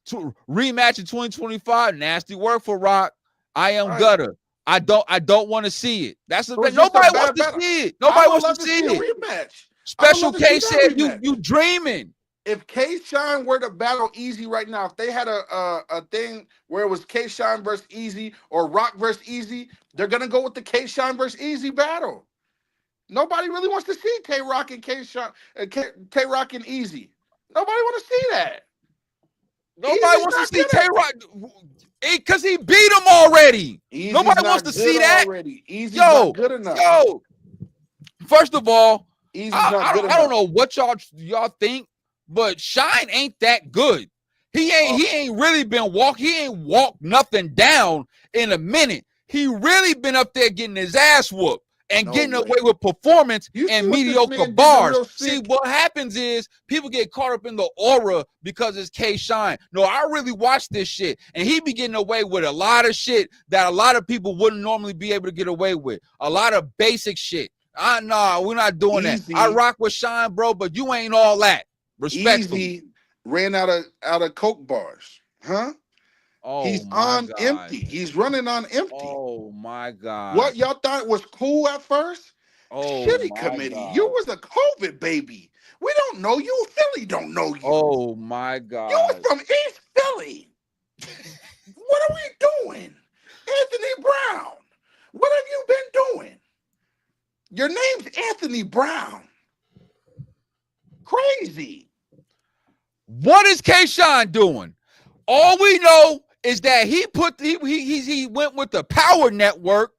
Rematch in 2025. Nasty work for Rock. I am gutter. I don't want to see it. That's the nobody wants to see it. Nobody wants to see it. Rematch. Special K said you dreaming. If K-Shine were to battle Easy right now, if they had a thing where it was K-Shine versus Easy or Rock versus Easy, they're gonna go with the K-Shine versus Easy battle. Nobody really wants to see K-Rock and K-Shine, K-Rock and Easy. Nobody want to see that. Nobody wants to see K-Rock because he beat him already. Easy's nobody wants to see that. Easy's not good enough. First of all, I don't know what y'all think. But Shine ain't that good. He ain't really been he ain't walked nothing down in a minute. He really been up there getting his ass whooped and getting away with performance and mediocre bars. See, what happens is people get caught up in the aura because it's K-Shine. No, I really watch this shit, and he be getting away with a lot of shit that a lot of people wouldn't normally be able to get away with. A lot of basic shit. Nah, we're not doing that. I rock with Shine, bro, but you ain't all that. Respectfully. Easy ran out of Coke bars, huh? Oh, he's on empty. He's running on empty. Oh my God! What y'all thought was cool at first? Oh, Shitty committee. God. You was a COVID baby. We don't know you. Philly don't know you. Oh my God! You was from East Philly. What are we doing, Anthony Brown? What have you been doing? Your name's Anthony Brown. Crazy. What is K-Shine doing? All we know is that he went with the Power Network.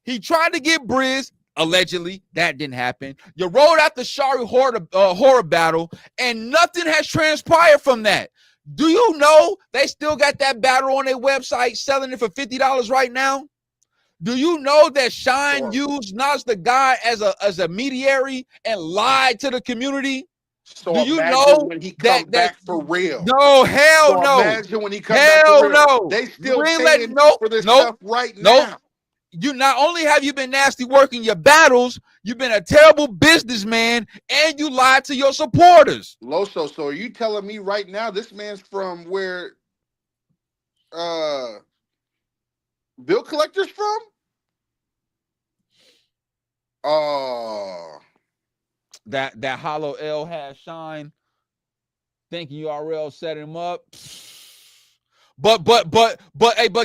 He tried to get Briz, allegedly. That didn't happen. You rolled out the Shari horror battle, and nothing has transpired from that. Do you know they still got that battle on their website selling it for $50 right now? Do you know that Shine used Nas the God as a mediary and lied to the community? So do you know when he comes back for real? No, hell no. Imagine when he comes back for real. No. They still paying for this stuff right now. You not only have you been nasty working your battles, you've been a terrible businessman, and you lied to your supporters. Loso, so are you telling me right now this man's from where bill collector's from? That hollow L has Shine thinking URL set him up. But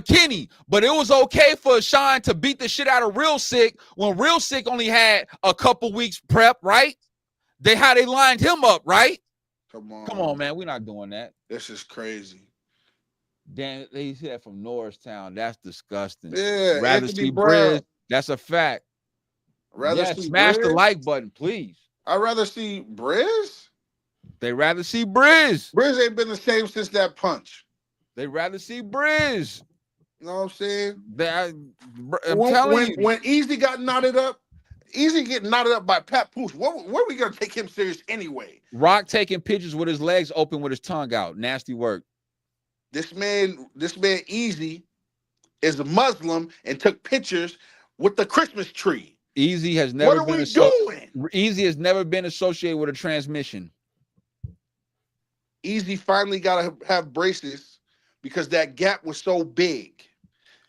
Kenny, but it was okay for Shine to beat the shit out of Real Sick when Real Sick only had a couple weeks prep, right? How they lined him up, right? Come on, man. We're not doing that. This is crazy. Damn, they see that from Norristown. That's disgusting. Yeah, rather Anthony see Brown. Briz. That's a fact. Rather see smash Briz? The like button, please. I'd rather see Briz. They rather see Briz. Briz ain't been the same since that punch. They rather see Briz. You know what I'm saying? I'm telling you. When Easy got knotted up, Easy getting knotted up by Pat Pooch. Where are we gonna take him serious anyway? Rock taking pictures with his legs open with his tongue out. Nasty work. This man Easy is a Muslim and took pictures with the Christmas tree. Easy has never what are been we doing? Easy has never been associated with a transmission. Easy finally got to have braces because that gap was so big.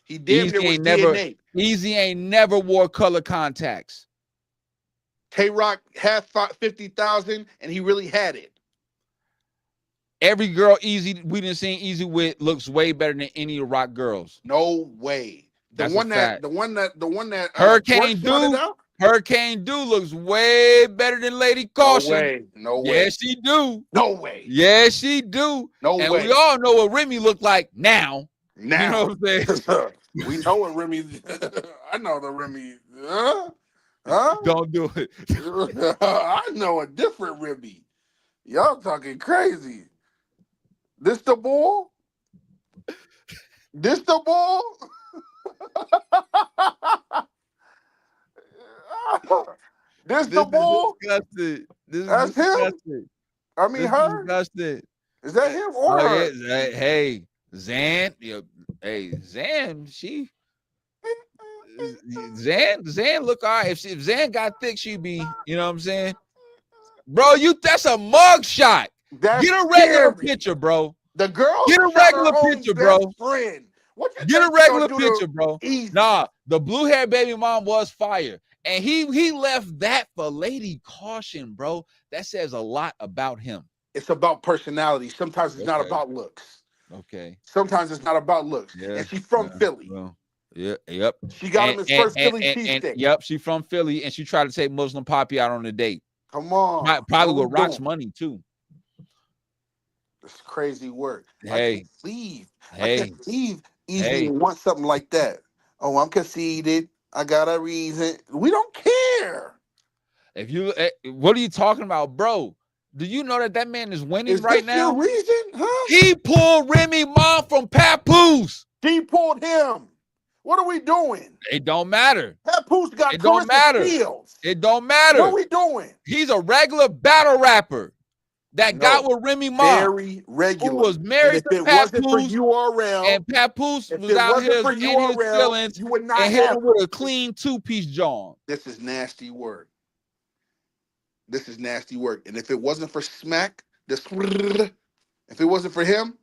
He damn near was DNA. Easy ain't never wore color contacts. K-Rock had 50,000 and he really had it. Every girl we didn't see Easy with looks way better than any of Rock girls. No way. The one that Hurricane Do looks way better than Lady Caution. No way. Yes, she do. No way. Yes, she do. No way. And we all know what Remy looked like now. You know what I'm saying? We know what Remy. I know the Remy. Huh? Don't do it. I know a different Remy. Y'all talking crazy. This the ball? This the ball? This the ball? Disgusting. That's him. I mean, her. Disgusting. Is that him or her? Yeah, hey, Zan. Hey, Zan. Zan look all right. If Zan got thick, she'd be. You know what I'm saying, bro? That's a mug shot. Get a regular picture, bro. The girl get a regular picture, bro. Friend. Get a regular picture, bro. Nah, the blue hair baby mom was fire. And he left that for Lady Caution, bro. That says a lot about him. It's about personality. Sometimes it's not about looks. Okay. Sometimes it's not about looks. Yeah. And she's from Philly. Well, yeah, yep. She got him his first Philly cheesesteak. Yep, she's from Philly, and she tried to take Muslim Poppy out on a date. Come on. Probably with Rock's money, too. It's crazy work. Hey. I can't leave. Easily want something like that. Oh, I'm conceited. I got a reason. We don't care. What are you talking about, bro? Do you know that man is winning right now? Your reason, huh? He pulled Remy Ma from Papoose. He pulled him. What are we doing? It don't matter. Papoose got. It don't matter. Fields. It don't matter. What are we doing? He's a regular battle rapper that got with Remy Ma. Very regular. Who was married to Papoose. For URL, and Papoose was out here in his feelings you would not and hit him with a clean two-piece John. This is nasty work. And if it wasn't for Smack, if it wasn't for him,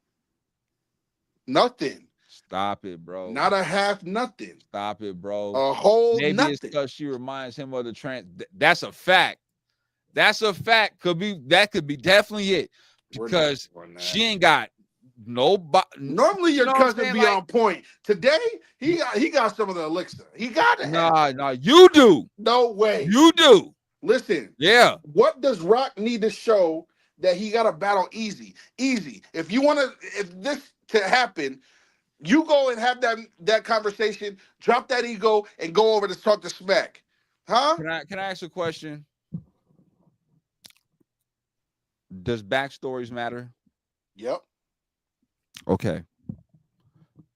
nothing. Stop it, bro. Not a half nothing. Stop it, bro. A whole Maybe nothing. It's because she reminds him of the trans. That's a fact. That's a fact. That could be definitely it. Because she ain't got nobody. Normally your cousin be on point. Today he got some of the elixir. He got it. Nah, you do. No way. You do. Listen. Yeah. What does Rock need to show that he got to battle easy? Easy. If this to happen, you go and have that conversation, drop that ego, and go over to talk to Smack. Huh? Can I ask a question? Does backstories matter? Yep. Okay.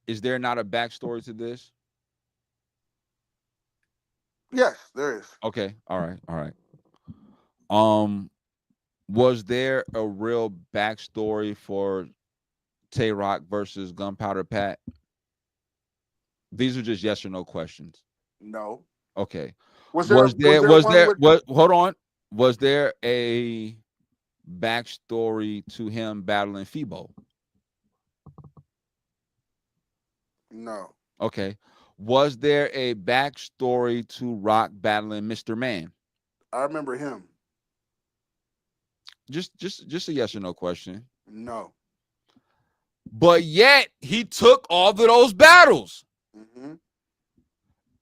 Is there not a backstory to this? Yes, there is. Okay. All right. Was there a real backstory for Tay Rock versus Gunpowder Pat? These are just yes or no questions. No. Okay. Was there a backstory to him battling Febo? No. Okay. Was there a backstory to Rock battling Mr. Man? I remember him. Just a yes or no question. No. But yet he took all of those battles. Mm-hmm.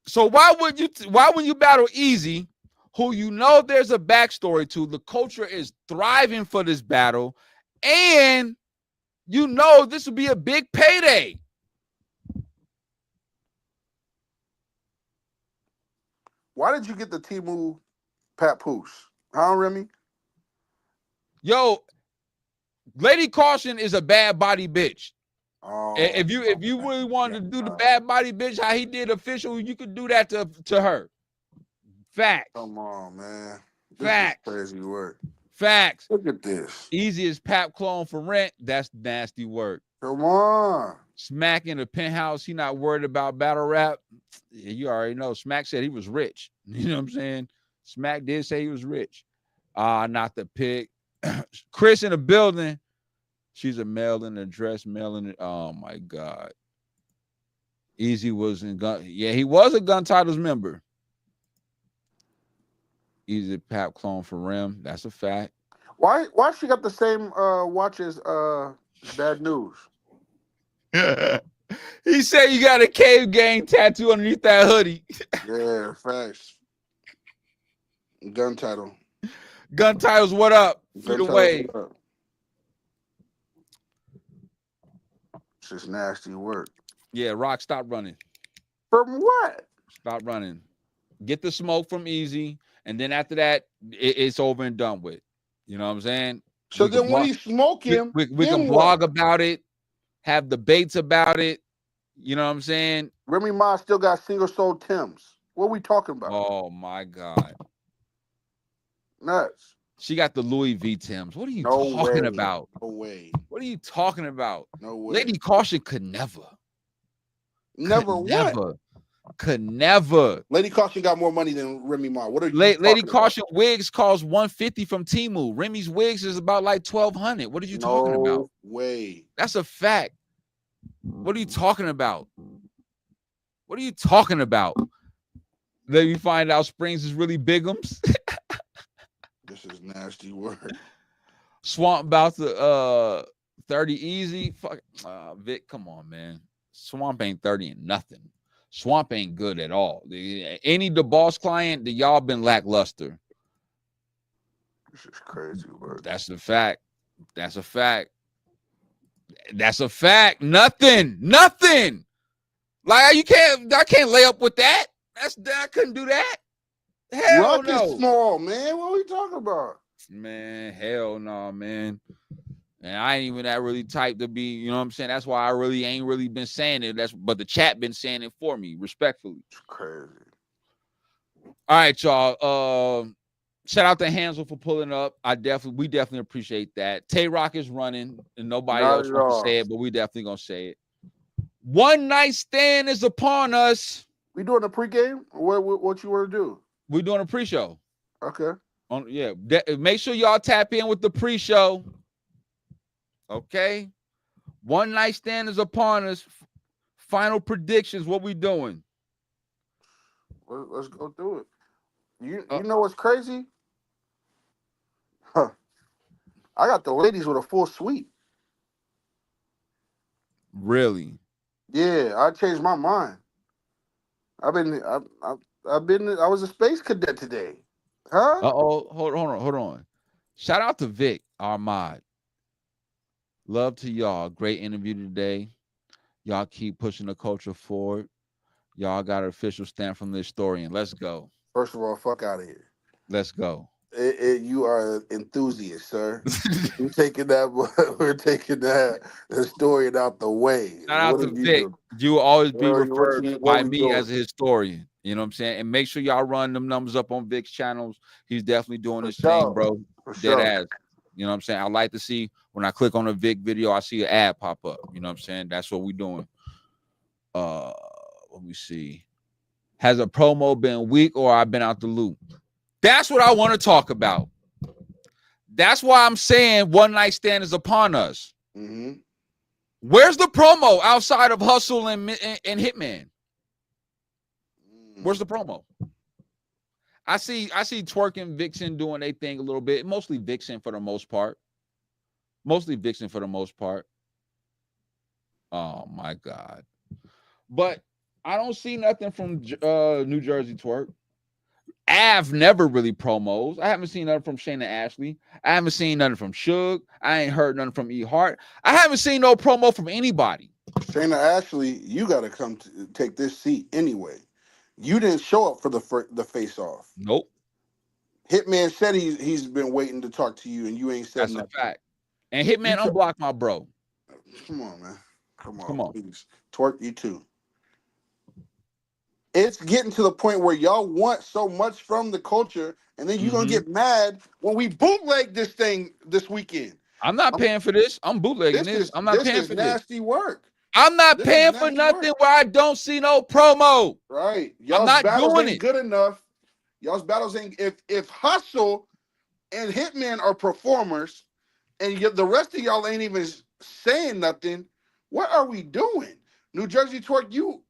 So why would you battle Easy, who you know there's a backstory to? The culture is thriving for this battle, and you know this would be a big payday. Why did you get the Timu Papoose? Huh, Remy? Yo, Lady Caution is a bad body bitch. Oh, if you really wanted to do the bad body bitch, how he did official, you could do that to her. Facts. Come on, man. Facts. Crazy work. Facts. Look at this. Easy as Pap clone for rent. That's nasty work. Come on. Smack in the penthouse. He not worried about battle rap. You already know. Smack said he was rich. You know what I'm saying? Smack did say he was rich. Not the pick. Chris in the building. She's a male in a dress, male in it. Oh my God. Easy was in gun. Yeah, he was a Gun Titles member. Easy Pap clone for Rim. That's a fact. Why she got the same watch as Bad News? He said you got a Cave Gang tattoo underneath that hoodie. Yeah, facts. Gun Title. Gun Titles, what up? Feed away. It's just nasty work. Yeah, Rock, stop running. From what? Stop running. Get the smoke from Easy, and then after that, it's over and done with. You know what I'm saying? So then when you smoke him, we can blog about it, have debates about it. You know what I'm saying? Remy Ma still got single sold Timbs. What are we talking about? Oh my God. Nuts. She got the Louis V Timbs. What are you No talking way. about? No way. What are you talking about? No way. Lady Caution could never. Never Could what? never. Could never. Lady Caution got more money than Remy Ma. What are you Lady talking Caution about? wigs cost $150 from Temu. Remy's wigs is about like $1,200. What are you talking about? No way. That's a fact. What are you talking about? What are you talking about? Then you find out Springz is really bigums. This is nasty word. Swamp about to 30 easy. Fuck Vic, come on, man. Swamp ain't 30 and nothing. Swamp ain't good at all. Any the boss client, y'all been lackluster. This is crazy word. That's the fact. That's a fact. That's a fact. Nothing. Like I can't lay up with that. I couldn't do that. Hell Rock no. is small, man. What are we talking about? Man, hell no, man. And I ain't even that really type to be, you know what I'm saying? That's why I really ain't really been saying it. But the chat been saying it for me, respectfully. It's crazy. All right, y'all. Shout out to Hansel for pulling up. We definitely appreciate that. Tay Rock is running, and nobody else wants to say it, but we definitely gonna say it. One night stand is upon us. We doing a pregame? What you want to do? We're doing a pre-show. Okay. Make sure y'all tap in with the pre-show. Okay. One night stand is upon us. Final predictions. What we doing? Let's go through it. You know what's crazy? Huh. I got the ladies with a full suite. Really? Yeah, I changed my mind. I was a space cadet today. Huh? Hold on. Shout out to Vic, our mod. Love to y'all. Great interview today. Y'all keep pushing the culture forward. Y'all got an official stamp from the historian. Let's go. First of all, fuck out of here. Let's go. You are an enthusiast, sir. We're taking that historian out the way. Shout out to Vic. You will always be referred by me as a historian. You know what I'm saying? And make sure y'all run them numbers up on Vic's channels. He's definitely doing his thing, bro. Dead ass. You know what I'm saying? I like to see when I click on a Vic video, I see an ad pop up. You know what I'm saying? That's what we're doing. Let me see. Has a promo been weak or I've been out the loop? That's what I want to talk about. That's why I'm saying one night stand is upon us. Mm-hmm. Where's the promo outside of Hustle and Hitman? Where's the promo? I see Twerking Vixen doing their thing a little bit. Mostly Vixen for the most part. Oh my God. But I don't see nothing from New Jersey Twerk. Av never really promos. I haven't seen nothing from Shayna Ashley. I haven't seen nothing from Suge. I ain't heard nothing from E Hart. I haven't seen no promo from anybody. Shayna Ashley, you got to come to take this seat anyway. You didn't show up for the face off. Nope. Hitman said he's been waiting to talk to you, and you ain't said That's nothing. a fact. And Hitman unblocked my bro. Come on, man. Come on. Please. Twerk, you too. It's getting to the point where y'all want so much from the culture, and then you're going to get mad when we bootleg this thing this weekend. I'm not paying for this. I'm bootlegging this. I'm not paying for this. This is nasty work. I'm not paying for nothing where I don't see no promo. Right. I'm not doing it. Good enough. Y'all's battles ain't. If Hustle and Hitman are performers, and the rest of y'all ain't even saying nothing, what are we doing? New Jersey Twerk, you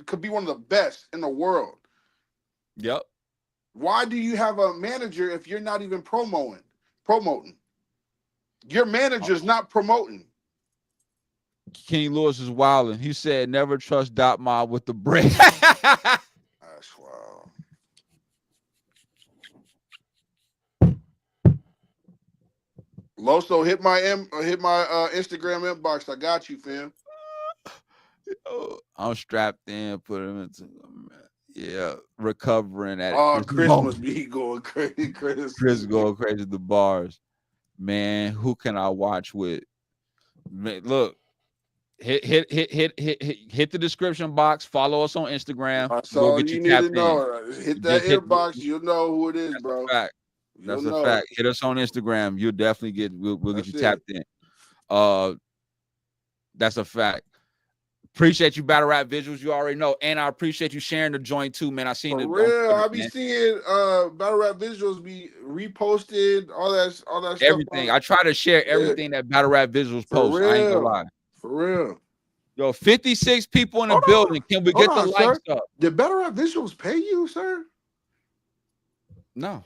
could be one of the best in the world. Yep. Why do you have a manager if you're not even promoting? Your manager's not promoting. Kenny Lewis is wilding. He said, "Never trust Dot Mob with the break." That's wild. Loso, hit my Instagram inbox. I got you, fam. I'm strapped in. Put him into recovering at. Oh, Chris must be going crazy. Chris going crazy at the bars. Man, who can I watch with? Man, look. Hit the description box. Follow us on Instagram. That's all you need to know. Hit that inbox. You'll know who it is, bro. That's a fact. Hit us on Instagram. You'll definitely get. We'll get you tapped in. That's a fact. Appreciate you, Battle Rap Visuals. You already know, and I appreciate you sharing the joint too, man. I seen it. Real, I be seeing Battle Rap Visuals be reposted, all that everything. Stuff I try to share everything that Battle Rap Visuals posts. I ain't gonna lie. For real. Yo, 56 people in the building. Can we get the likes up? Did Battle Rap Visuals pay you, sir? No,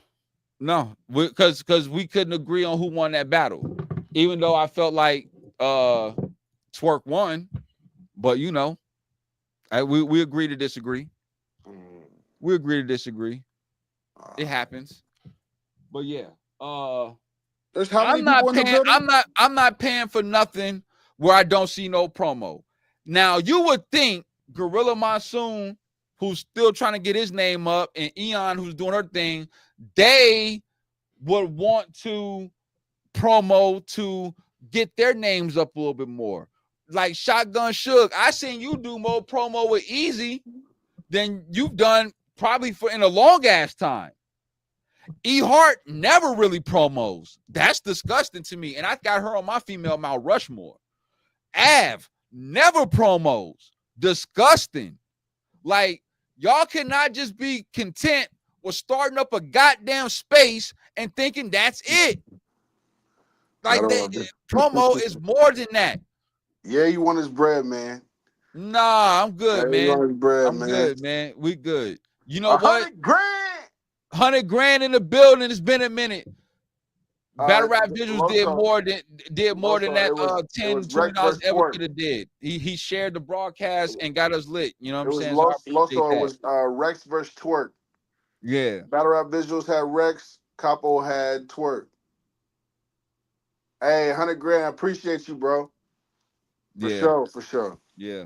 because we couldn't agree on who won that battle. Even though I felt like Twerk won, but you know, we agree to disagree. We agree to disagree. It happens. But yeah, there's how many people in the building? I'm not paying for nothing where I don't see no promo. Now you would think Gorilla Monsoon, who's still trying to get his name up, and Eon, who's doing her thing, they would want to promo to get their names up a little bit more. Like Shotgun Suge, I seen you do more promo with Easy than you've done probably in a long ass time. E Hart never really promos. That's disgusting to me. And I got her on my female Mount Rushmore. Av never promos. Disgusting. Like, y'all cannot just be content with starting up a goddamn space and thinking that's it. Like, promo is more than that. Yeah, you want his bread, man. Nah, I'm good, man. Want his bread, I'm man. Good, man. We good. You know what? 100 grand. 100 grand in the building. It's been a minute. Battle Rap Visuals did more than that $10, $20 ever could have did. He shared the broadcast and got us lit. You know what I'm saying? Loso was Rex versus Twerk. Yeah. Battle Rap Visuals had Rex. Capo had Twerk. Hey, 100 grand. I appreciate you, bro. For sure. Yeah.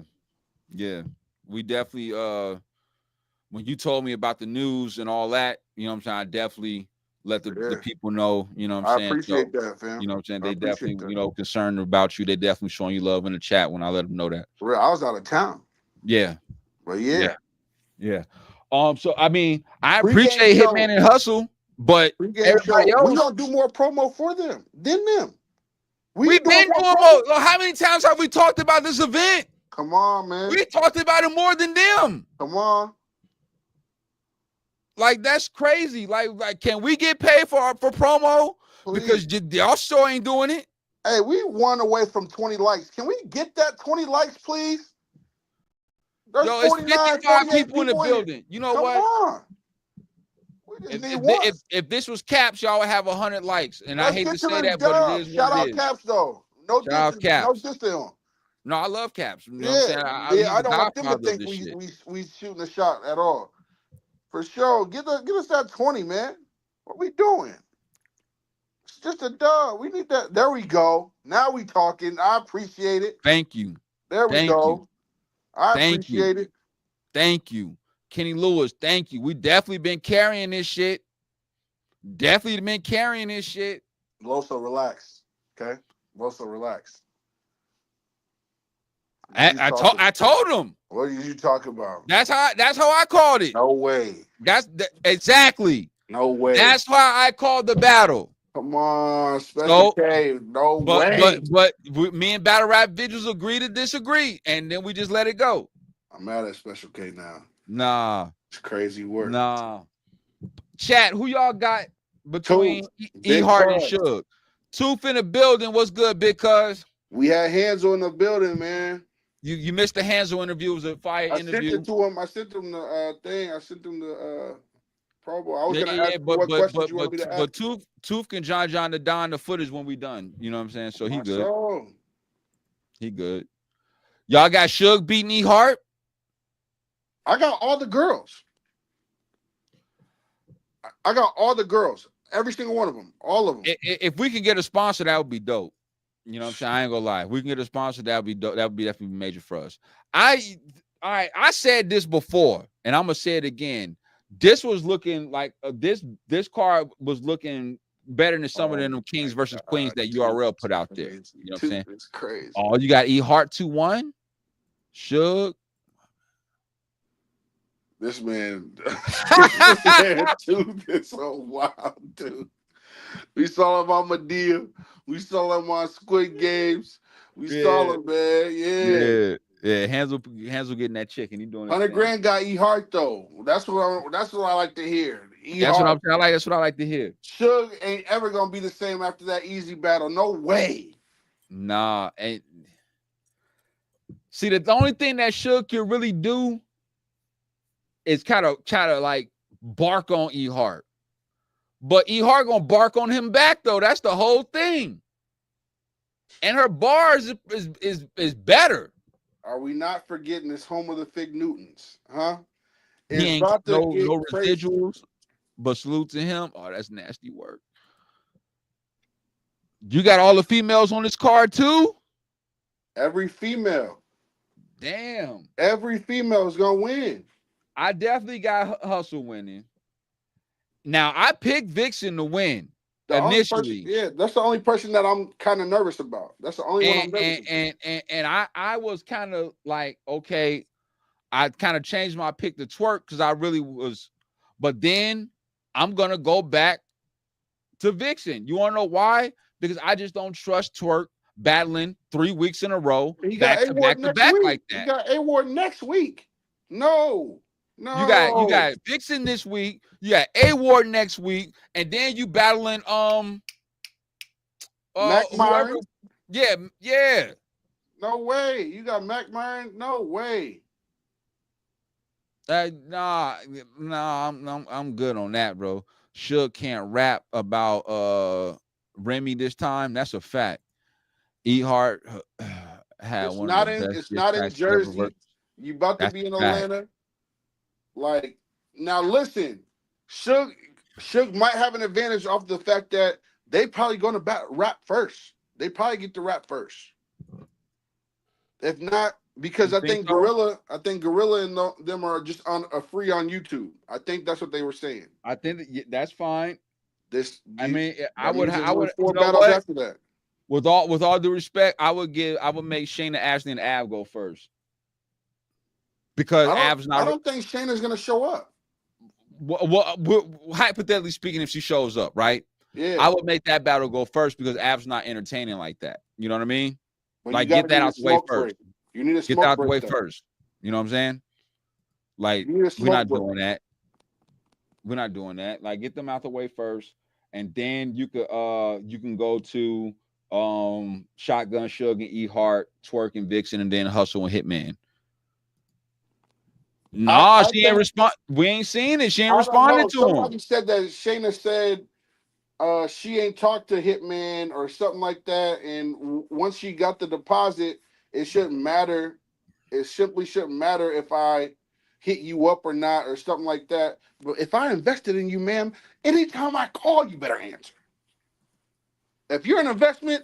We definitely when you told me about the news and all that, you know what I'm saying, I definitely let the people know, you know what I'm saying. I appreciate that, fam. You know what I'm saying? They definitely, you know, concerned about you. They definitely showing you love in the chat when I let them know that. For real, I was out of town. Yeah. Well, yeah. So I mean, I appreciate Hitman and Hustle, but everybody else, we don't do more promo for them than them. We've been doing more. How many times have we talked about this event? Come on, man. We talked about it more than them. Come on. Like, that's crazy. Like, can we get paid for promo? Please. Because y'all sure ain't doing it. Hey, we 1 away from 20 likes. Can we get that 20 likes, please? There's it's 55 people in the building. You know what? Come on. If this was Caps, y'all would have 100 likes. And I hate to say that, but it is Shout what out it is. Caps, though. No distance to him. No, I love Caps. You know what I'm saying? I don't want them to think we shooting a shot at all. For sure. Give us that 20, man. What we doing? It's just a dub. We need that. There we go. Now we talking. I appreciate it. Thank you. There we go. I appreciate it. Thank you. Kenny Lewis, thank you. We definitely been carrying this shit. Loso, relax. Okay? Loso, relax. I told him. What did you talk about? That's how I called it. No way. Exactly. No way. That's why I called the battle. Come on, Special K. No way. But me and Battle Rap Vigils agree to disagree, and then we just let it go. I'm mad at Special K now. Nah. It's crazy work. Nah. Chat, who y'all got between E Hart and Suge? Tooth in the building. What's good, big cuz? We had Hansel in the building, man. You missed the Hansel interview. It was a fire interview. I sent it to him. I sent him the thing. I sent him the promo. I was gonna ask what questions you want me to ask. But Tooth can John the Don the footage when we done. You know what I'm saying? So he good. Sure. He good. Y'all got Suge beating E Hart? I got all the girls. Every single one of them. All of them. If we can get a sponsor, that would be dope. You know what I'm saying? I ain't gonna lie. If we can get a sponsor, that would be dope. That would be definitely major for us. I said this before, and I'm gonna say it again. This was looking like this card was looking better than some of them Kings versus Queens that URL put out there. You know what I'm saying? It's crazy. Oh, you got E Hart 2-1, Suge. This man, Tooth is so wild, dude. We saw him on Medea. We saw him on Squid Games. We saw him, man. Yeah. Hansel getting that chick and he doing 100 grand got E Hart though. That's what I like to hear. That's what I like to hear. Suge ain't ever gonna be the same after that easy battle. No way. Nah, and see the only thing that Suge can really do is kind of like bark on E Hart. But E Hart gonna bark on him back though. That's the whole thing. And her bars is better. Are we not forgetting this home of the Fig Newtons? Huh? He ain't no residuals, but salute to him. Oh, that's nasty work. You got all the females on this card too? Every female. Damn. Every female is gonna win. I definitely got Hustle winning. Now I picked Vixen to win initially. That's the only person that I'm kind of nervous about. That's the only one I'm nervous about. And I was kind of like, okay, I kind of changed my pick to Twerk because I really was, but then I'm gonna go back to Vixen. You want to know why? Because I just don't trust Twerk battling 3 weeks in a row, back to back like that. You got A-Ward next week. No. You got Vixen this week. You got A-Ward next week, and then you battling Mac Myron. Yeah. No way. You got Mac Myron. No way. Nah, I'm good on that, bro. Suge can't rap about Remy this time. That's a fact. E Hart had it's one. It's not in Jersey. You about to be in Atlanta. Like now, listen, Suge might have an advantage off the fact that they probably going to rap first. They probably get to rap first. If not, because I think Gorilla and them are just on a free on YouTube. I think that's what they were saying. I think that's fine. I would 4 battles after that. With all due respect, I would make Shayna, Ashley, and Av go first. Because Av's not. I don't think Shayna's gonna show up. Hypothetically speaking, if she shows up, right? Yeah. I would make that battle go first because Av's not entertaining like that. You know what I mean? Like get that out the way first. You need to get that out the way first. You know what I'm saying? Like we're not doing that. We're not doing that. Like get them out the way first, and then you can go to Shotgun, Suge, and E Hart, Twerk, and Vixen, and then Hustle and Hitman. No, she ain't respond. We ain't seen it. She ain't responded to him. Somebody said that Shayna said she ain't talked to Hitman or something like that, and once she got the deposit, it shouldn't matter. It simply shouldn't matter if I hit you up or not or something like that. But if I invested in you, ma'am, anytime I call, you better answer. If you're an investment,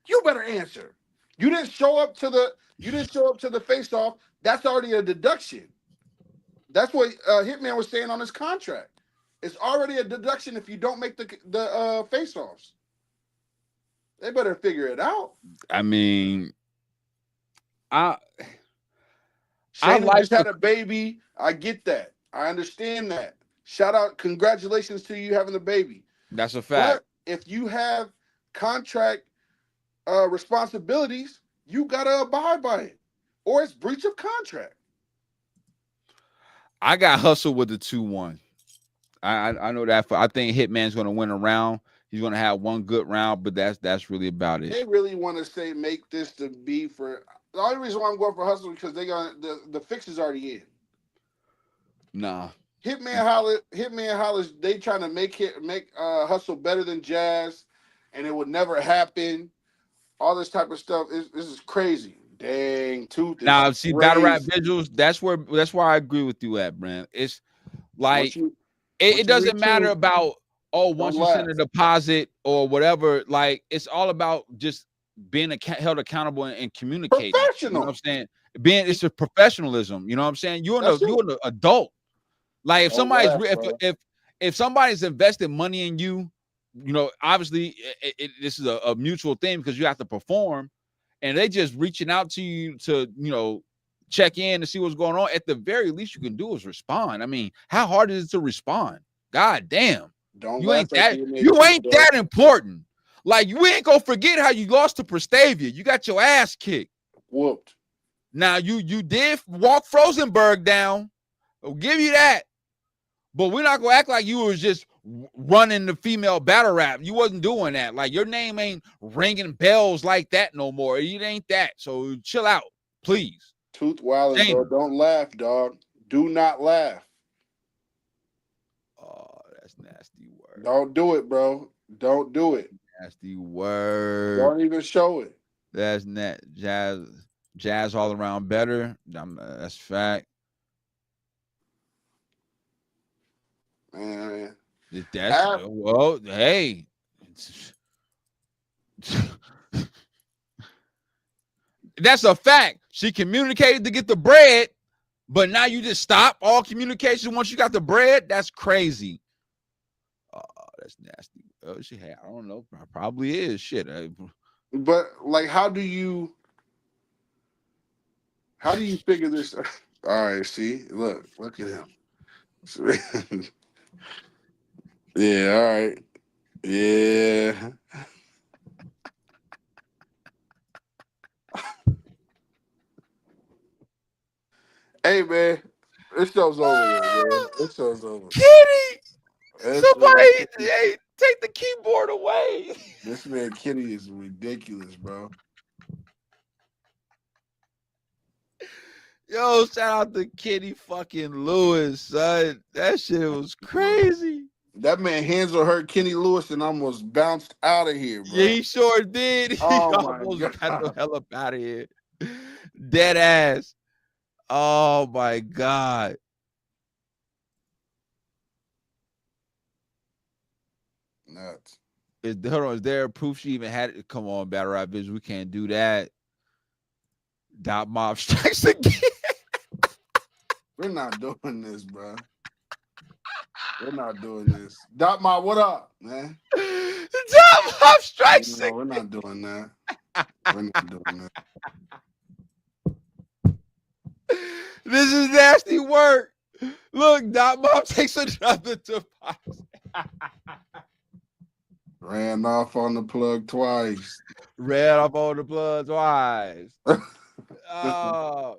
you better answer. You didn't show up to the face-off. That's already a deduction. That's what Hitman was saying on his contract. It's already a deduction if you don't make the face-offs. They better figure it out. I mean, Shayna just had a baby. I get that. I understand that. Shout out, congratulations to you having the baby. That's a fact. But if you have contract responsibilities, you gotta abide by it, or it's breach of contract. I got Hustle with the 2-1. I know that. I think Hitman's going to win a round. He's going to have one good round, but that's really about it. They really want to make this to be for. The only reason why I'm going for Hustle because they got the fix is already in. Nah. Hitman Hollis, they trying to make Hustle better than Jazz, and it would never happen. All this type of stuff. This is crazy. Dang, tooth. Now, see, crazy. Battle rap visuals. That's where I agree with you at, Brent. It's like it doesn't matter about once you send a deposit or whatever. Like it's all about just being held accountable and communicating. Professional. You know what I'm saying? It's a professionalism. You know what I'm saying? You're an adult. Like if somebody's if somebody's invested money in you, you know, obviously this is a mutual thing because you have to perform. And they just reaching out to you to, you know, check in to see what's going on. At the very least you can do is respond. I mean, how hard is it to respond? God damn. Don't You laugh ain't at that. the You too, ain't dog. that important. Like you ain't gonna forget how you lost to Prestavia. You got your ass kicked. Whooped. Now you did walk Frozenberg down. I'll give you that. But we're not gonna act like you was just running the female battle rap. You wasn't doing that. Like your name ain't ringing bells like that no more. It ain't that. So chill out, please. Tooth wildin', bro. Don't laugh, dog. Do not laugh. Oh, that's nasty word. Don't do it, bro. Don't do it. Nasty word. Don't even show it. That's net jazz all around better. That's fact. Man. That's well, hey. That's a fact. She communicated to get the bread, but now you just stop all communication once you got the bread. That's crazy. Oh, that's nasty. Oh, she had, I don't know. Probably is shit. But like, how do you figure this? All right, see, look at him. Yeah, all right. Yeah. Hey man, this show's over, man. This show's over. Kitty! Somebody, hey, take the keyboard away. This man Kitty is ridiculous, bro. Yo, shout out to Kitty fucking Lewis, son. That shit was crazy. That man Hansel hurt Kenny Lewis and almost bounced out of here, bro. Yeah, he sure did. Oh He my almost God. got the hell up out of here. Dead ass. Oh my God. Nuts. Hold on, is there proof she even had it? Come on, Battle Rap Bitch. We can't do that. Dot Mob strikes again. We're not doing this, bro. We're not doing this. Dot Mob, what up, man? Dot Mob strikes again. We're not doing that. We're not doing that. This is nasty work. Look, Dot Mob takes another deposit. Ran off on the plug twice. Ran off on the plug twice. Oh,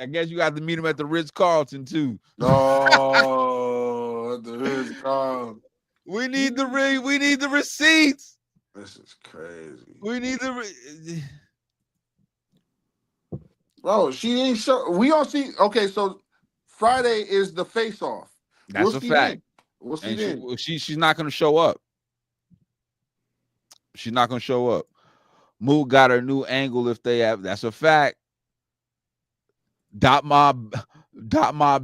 I guess you got to meet him at the Ritz-Carlton too. Oh, at the Ritz-Carlton. We need the receipts. This is crazy. We need the Bro, she ain't show. We don't see. Okay, so Friday is the face-off. That's a fact. We'll see then. She's not going to show up. She's not going to show up. Moot got her new angle if they have. That's a fact. Dot mob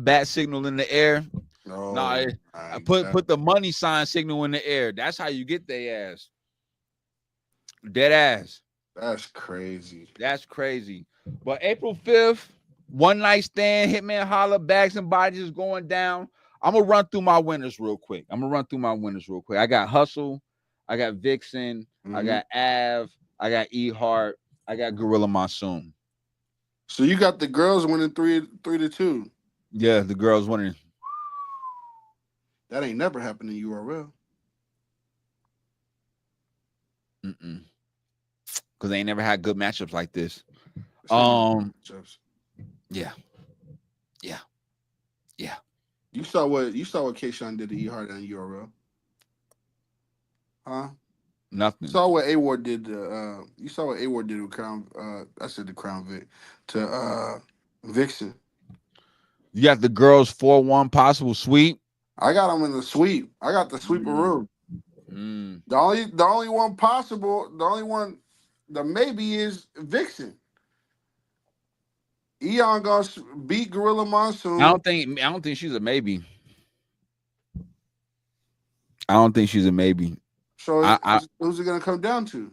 bat signal in the air. No, put the money sign signal in the air. That's how you get their ass. Dead ass. That's crazy. That's crazy. But April 5th, one night stand, Hitman Holla, Bags and Bodies is going down. I'm gonna run through my winners real quick. I got Hustle, I got Vixen, I got Av, I got E Heart, I got Gorilla Monsoon. So you got the girls winning 3-2. Yeah, the girls winning. That ain't never happened in URL. Because they ain't never had good matchups like this. Yeah. You saw what K-Shine did to E Heart and URL. Huh? Nothing. You saw what A-Ward did you saw what A-Ward did with Crown I said the Crown Vic to Vixen. You got the girls 4-1 possible sweep. I got them in the sweep. I got the sweeper room. The only one possible, the only one the maybe is Vixen. Eon gonna beat Gorilla Monsoon. I don't think she's a maybe. I don't think she's a maybe. So who's it gonna come down to?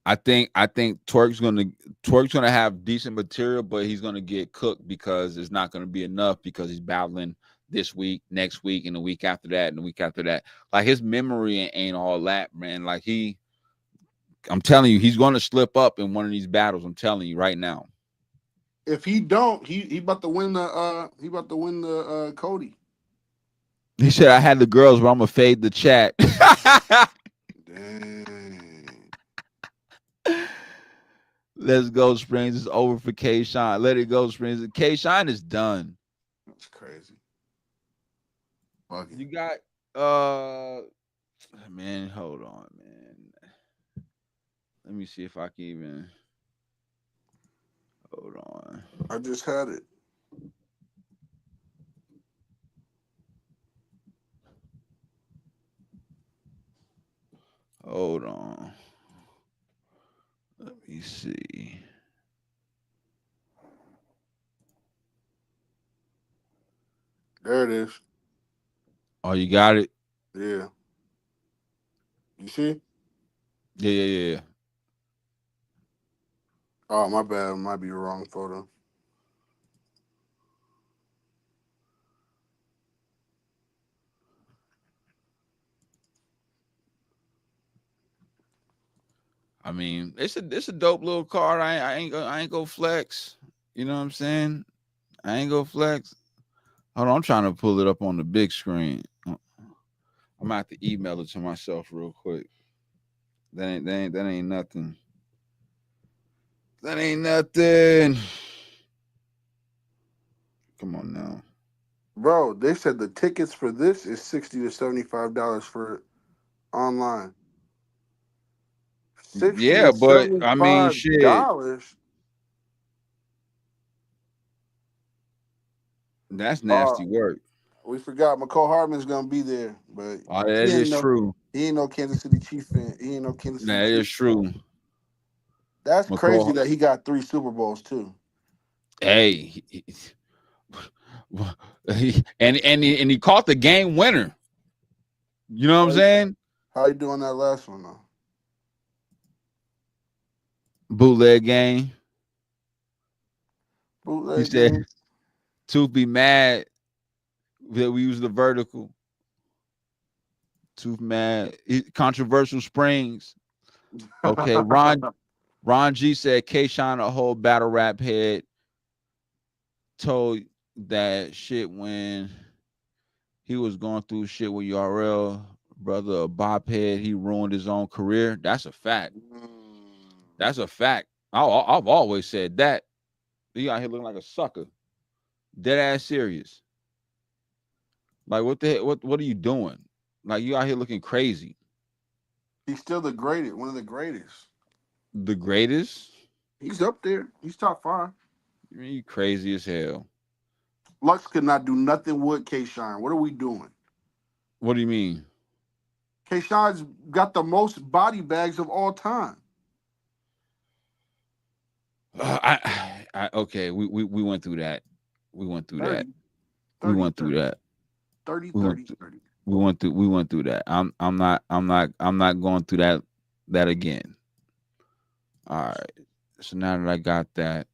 I think Twerk's gonna have decent material, but he's gonna get cooked because it's not gonna be enough because he's battling this week, next week, and the week after that, and the week after that. Like his memory ain't all that, man. Like I'm telling you, he's gonna slip up in one of these battles. I'm telling you right now. If he don't, he about to win the Cody. He said I had the girls, but I'm gonna fade the chat. Dang. Let's go, Springz. It's over for K-Shine. Let it go, Springz. K-Shine is done. That's crazy. You got man, hold on, man. Let me see if I can even hold on. I just had it. Hold on. Let me see. There it is. Oh, you got it? Yeah. You see? Yeah. Oh, my bad. It might be the wrong photo. I mean, it's a dope little card. I ain't go flex. You know what I'm saying? I ain't go flex. Hold on, I'm trying to pull it up on the big screen. I'm gonna have to email it to myself real quick. That ain't nothing. That ain't nothing. Come on now. Bro, they said the tickets for this is $60 to $75 for online. $60 Yeah, to but I mean, shit. $75. That's nasty work. We forgot McCall Hardman's gonna be there, but Oh, that is true. He ain't no Kansas City Chief fan. He ain't no Kansas City. That is true. That's McCall, crazy that he got 3 Super Bowls too. Hey, and he caught the game winner. You know what I'm saying? How you doing that last one though? Bootleg game. Bootleg He said, game. Tooth be mad that we use the vertical. Tooth mad. Controversial Springz. Okay, Ron G said K-Shine a whole battle rap head. Told that shit when he was going through shit with URL. Brother, a bop head, he ruined his own career. That's a fact. That's a fact. I've always said that. He out here looking like a sucker. Dead ass serious. Like, what the heck? What are you doing? Like, you out here looking crazy. He's still the greatest, one of the greatest. The greatest? He's up there. He's top 5. You crazy as hell. Lux could not do nothing with K-Shine. What are we doing? What do you mean? K-Shine's got the most body bags of all time. Okay, we went through that. We went through 30, that. 30, We went through that. 30, we 30, 30. We went through that. I'm not going through that again. All right. So now that I got that,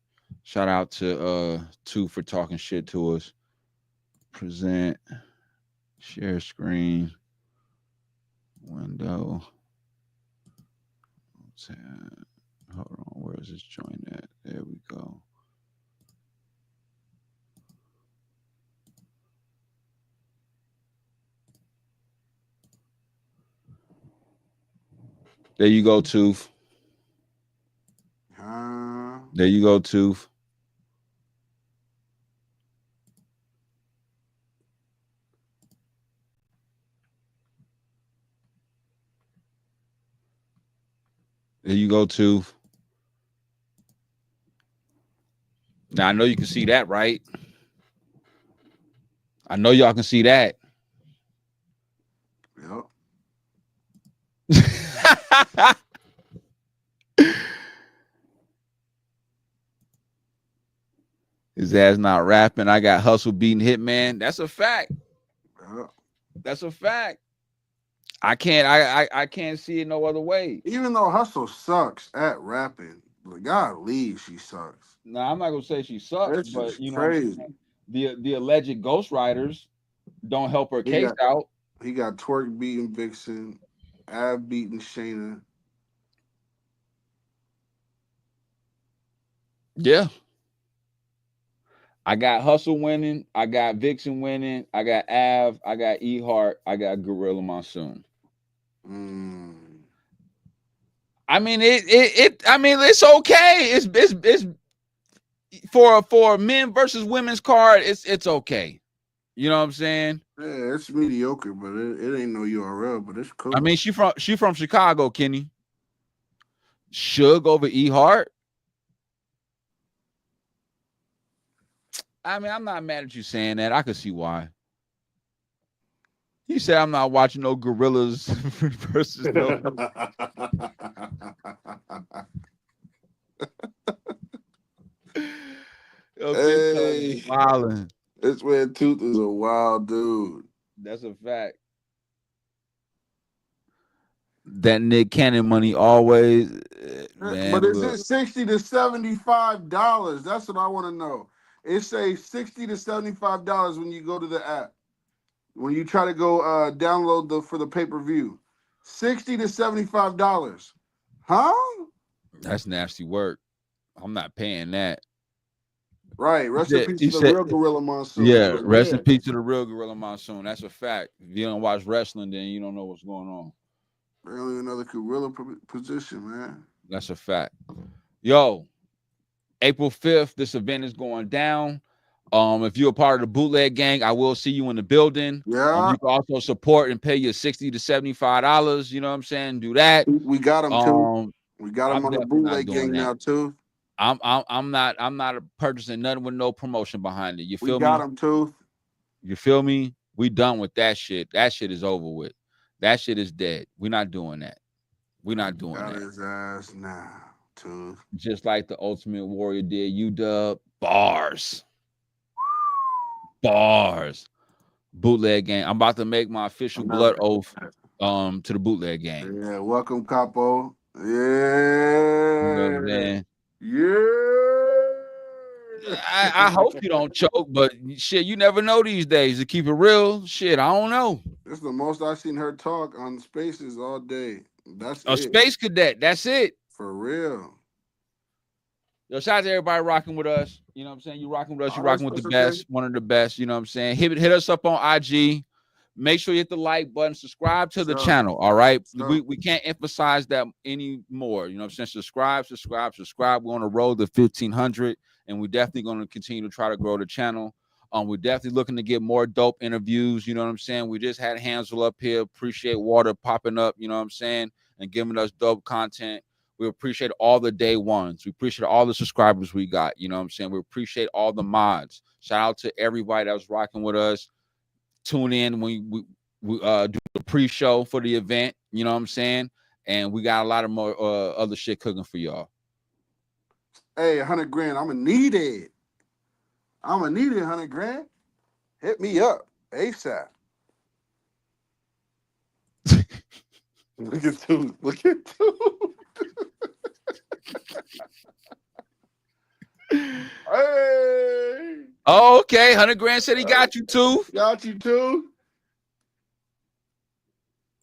shout out to Two for talking shit to us. Present, share screen, window. Hold on, where is this joint at? There we go. There you go, Tooth. There you go, Tooth. There you go, Tooth. Now I know you can see that, right? I know y'all can see that. Yep. His ass not rapping. I got Hustle beating Hitman. That's a fact. Yep. That's a fact. I can't see it no other way. Even though Hustle sucks at rapping, but golly, she sucks. No, I'm not gonna say she sucks, That's but you know, crazy. The alleged ghostwriters don't help her case out. He got Twerk beating Vixen, Ab beating Shayna. Yeah. I got Hustle winning. I got Vixen winning. I got Av. I got E Hart. I got Gorilla Monsoon. I mean, I mean, it's okay. It's for men versus women's card. It's okay. You know what I'm saying? Yeah, it's mediocre, but it ain't no URL, but it's cool. I mean, she from Chicago, Kenny. Suge over E Hart. I mean, I'm not mad at you saying that. I can see why. He said, I'm not watching no gorillas versus no. Hey, wildin'. This man Tooth is a wild dude. That's a fact. That Nick Cannon money always, man. But is it $60 to $75? That's what I want to know. It says $60 to $75 when you go to the app. When you try to go download for the pay-per-view. $60 to $75. Huh? That's nasty work. I'm not paying that. Right. Rest in peace to the real Gorilla Monsoon. Yeah, rest in peace to the real Gorilla Monsoon. That's a fact. If you don't watch wrestling, then you don't know what's going on. Really another gorilla position, man. That's a fact. Yo, April 5th, this event is going down. If you're a part of the bootleg gang, I will see you in the building. Yeah. You can also support and pay your $60 to $75. You know what I'm saying? Do that. We got them too. We got them on the bootleg gang now too. I'm not purchasing nothing with no promotion behind it. You feel me? We got them too. You feel me? We done with that shit. That shit is over with. That shit is dead. We're not doing that. We're not doing that. His ass now, too. Just like the Ultimate Warrior did. UW bars. Bootleg gang. I'm about to make my official blood oath to the bootleg gang. Yeah, welcome, Capo. Yeah. You know what I'm saying? Yeah. I hope you don't choke, but shit, you never know these days. To keep it real, shit, I don't know. This is the most I've seen her talk on Spaces all day. That's a space cadet. That's it. For real. Yo, shout out to everybody rocking with us. You know what I'm saying? You rocking with us. You rocking with the best. One of the best. You know what I'm saying? Hit us up on IG. Make sure you hit the like button. Subscribe to the channel. All right. We can't emphasize that anymore. You know what I'm saying? Subscribe. We're on the road to 1,500. And we're definitely going to continue to try to grow the channel. We're definitely looking to get more dope interviews. You know what I'm saying? We just had Hansel up here. Appreciate Water popping up. You know what I'm saying? And giving us dope content. We appreciate all the day ones. We appreciate all the subscribers we got. You know what I'm saying? We appreciate all the mods. Shout out to everybody that was rocking with us. Tune in when we do the pre-show for the event. You know what I'm saying? And we got a lot of more other shit cooking for y'all. Hey, 100 grand. I'm going to need it. 100 grand. Hit me up ASAP. Look at two. Hey. Oh, okay. 100 grand said he got you too. Got you too.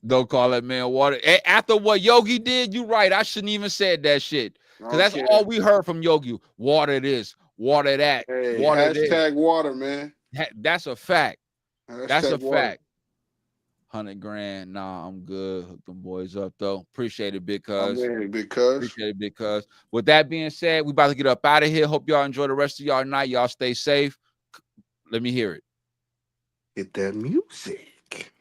Don't call that man Water. After what Yogi did, you right. I shouldn't even said that shit. Because that's all we heard from Yogi. Water this, water that. Hey, water hashtag water, man. That's a fact. That's a water. fact. 100 grand. Nah, I'm good. Hook them boys up though. Appreciate it, big cuz. Appreciate it, big cuz. With that being said, we about to get up out of here. Hope y'all enjoy the rest of y'all night. Y'all stay safe. Let me hear it. Get that music.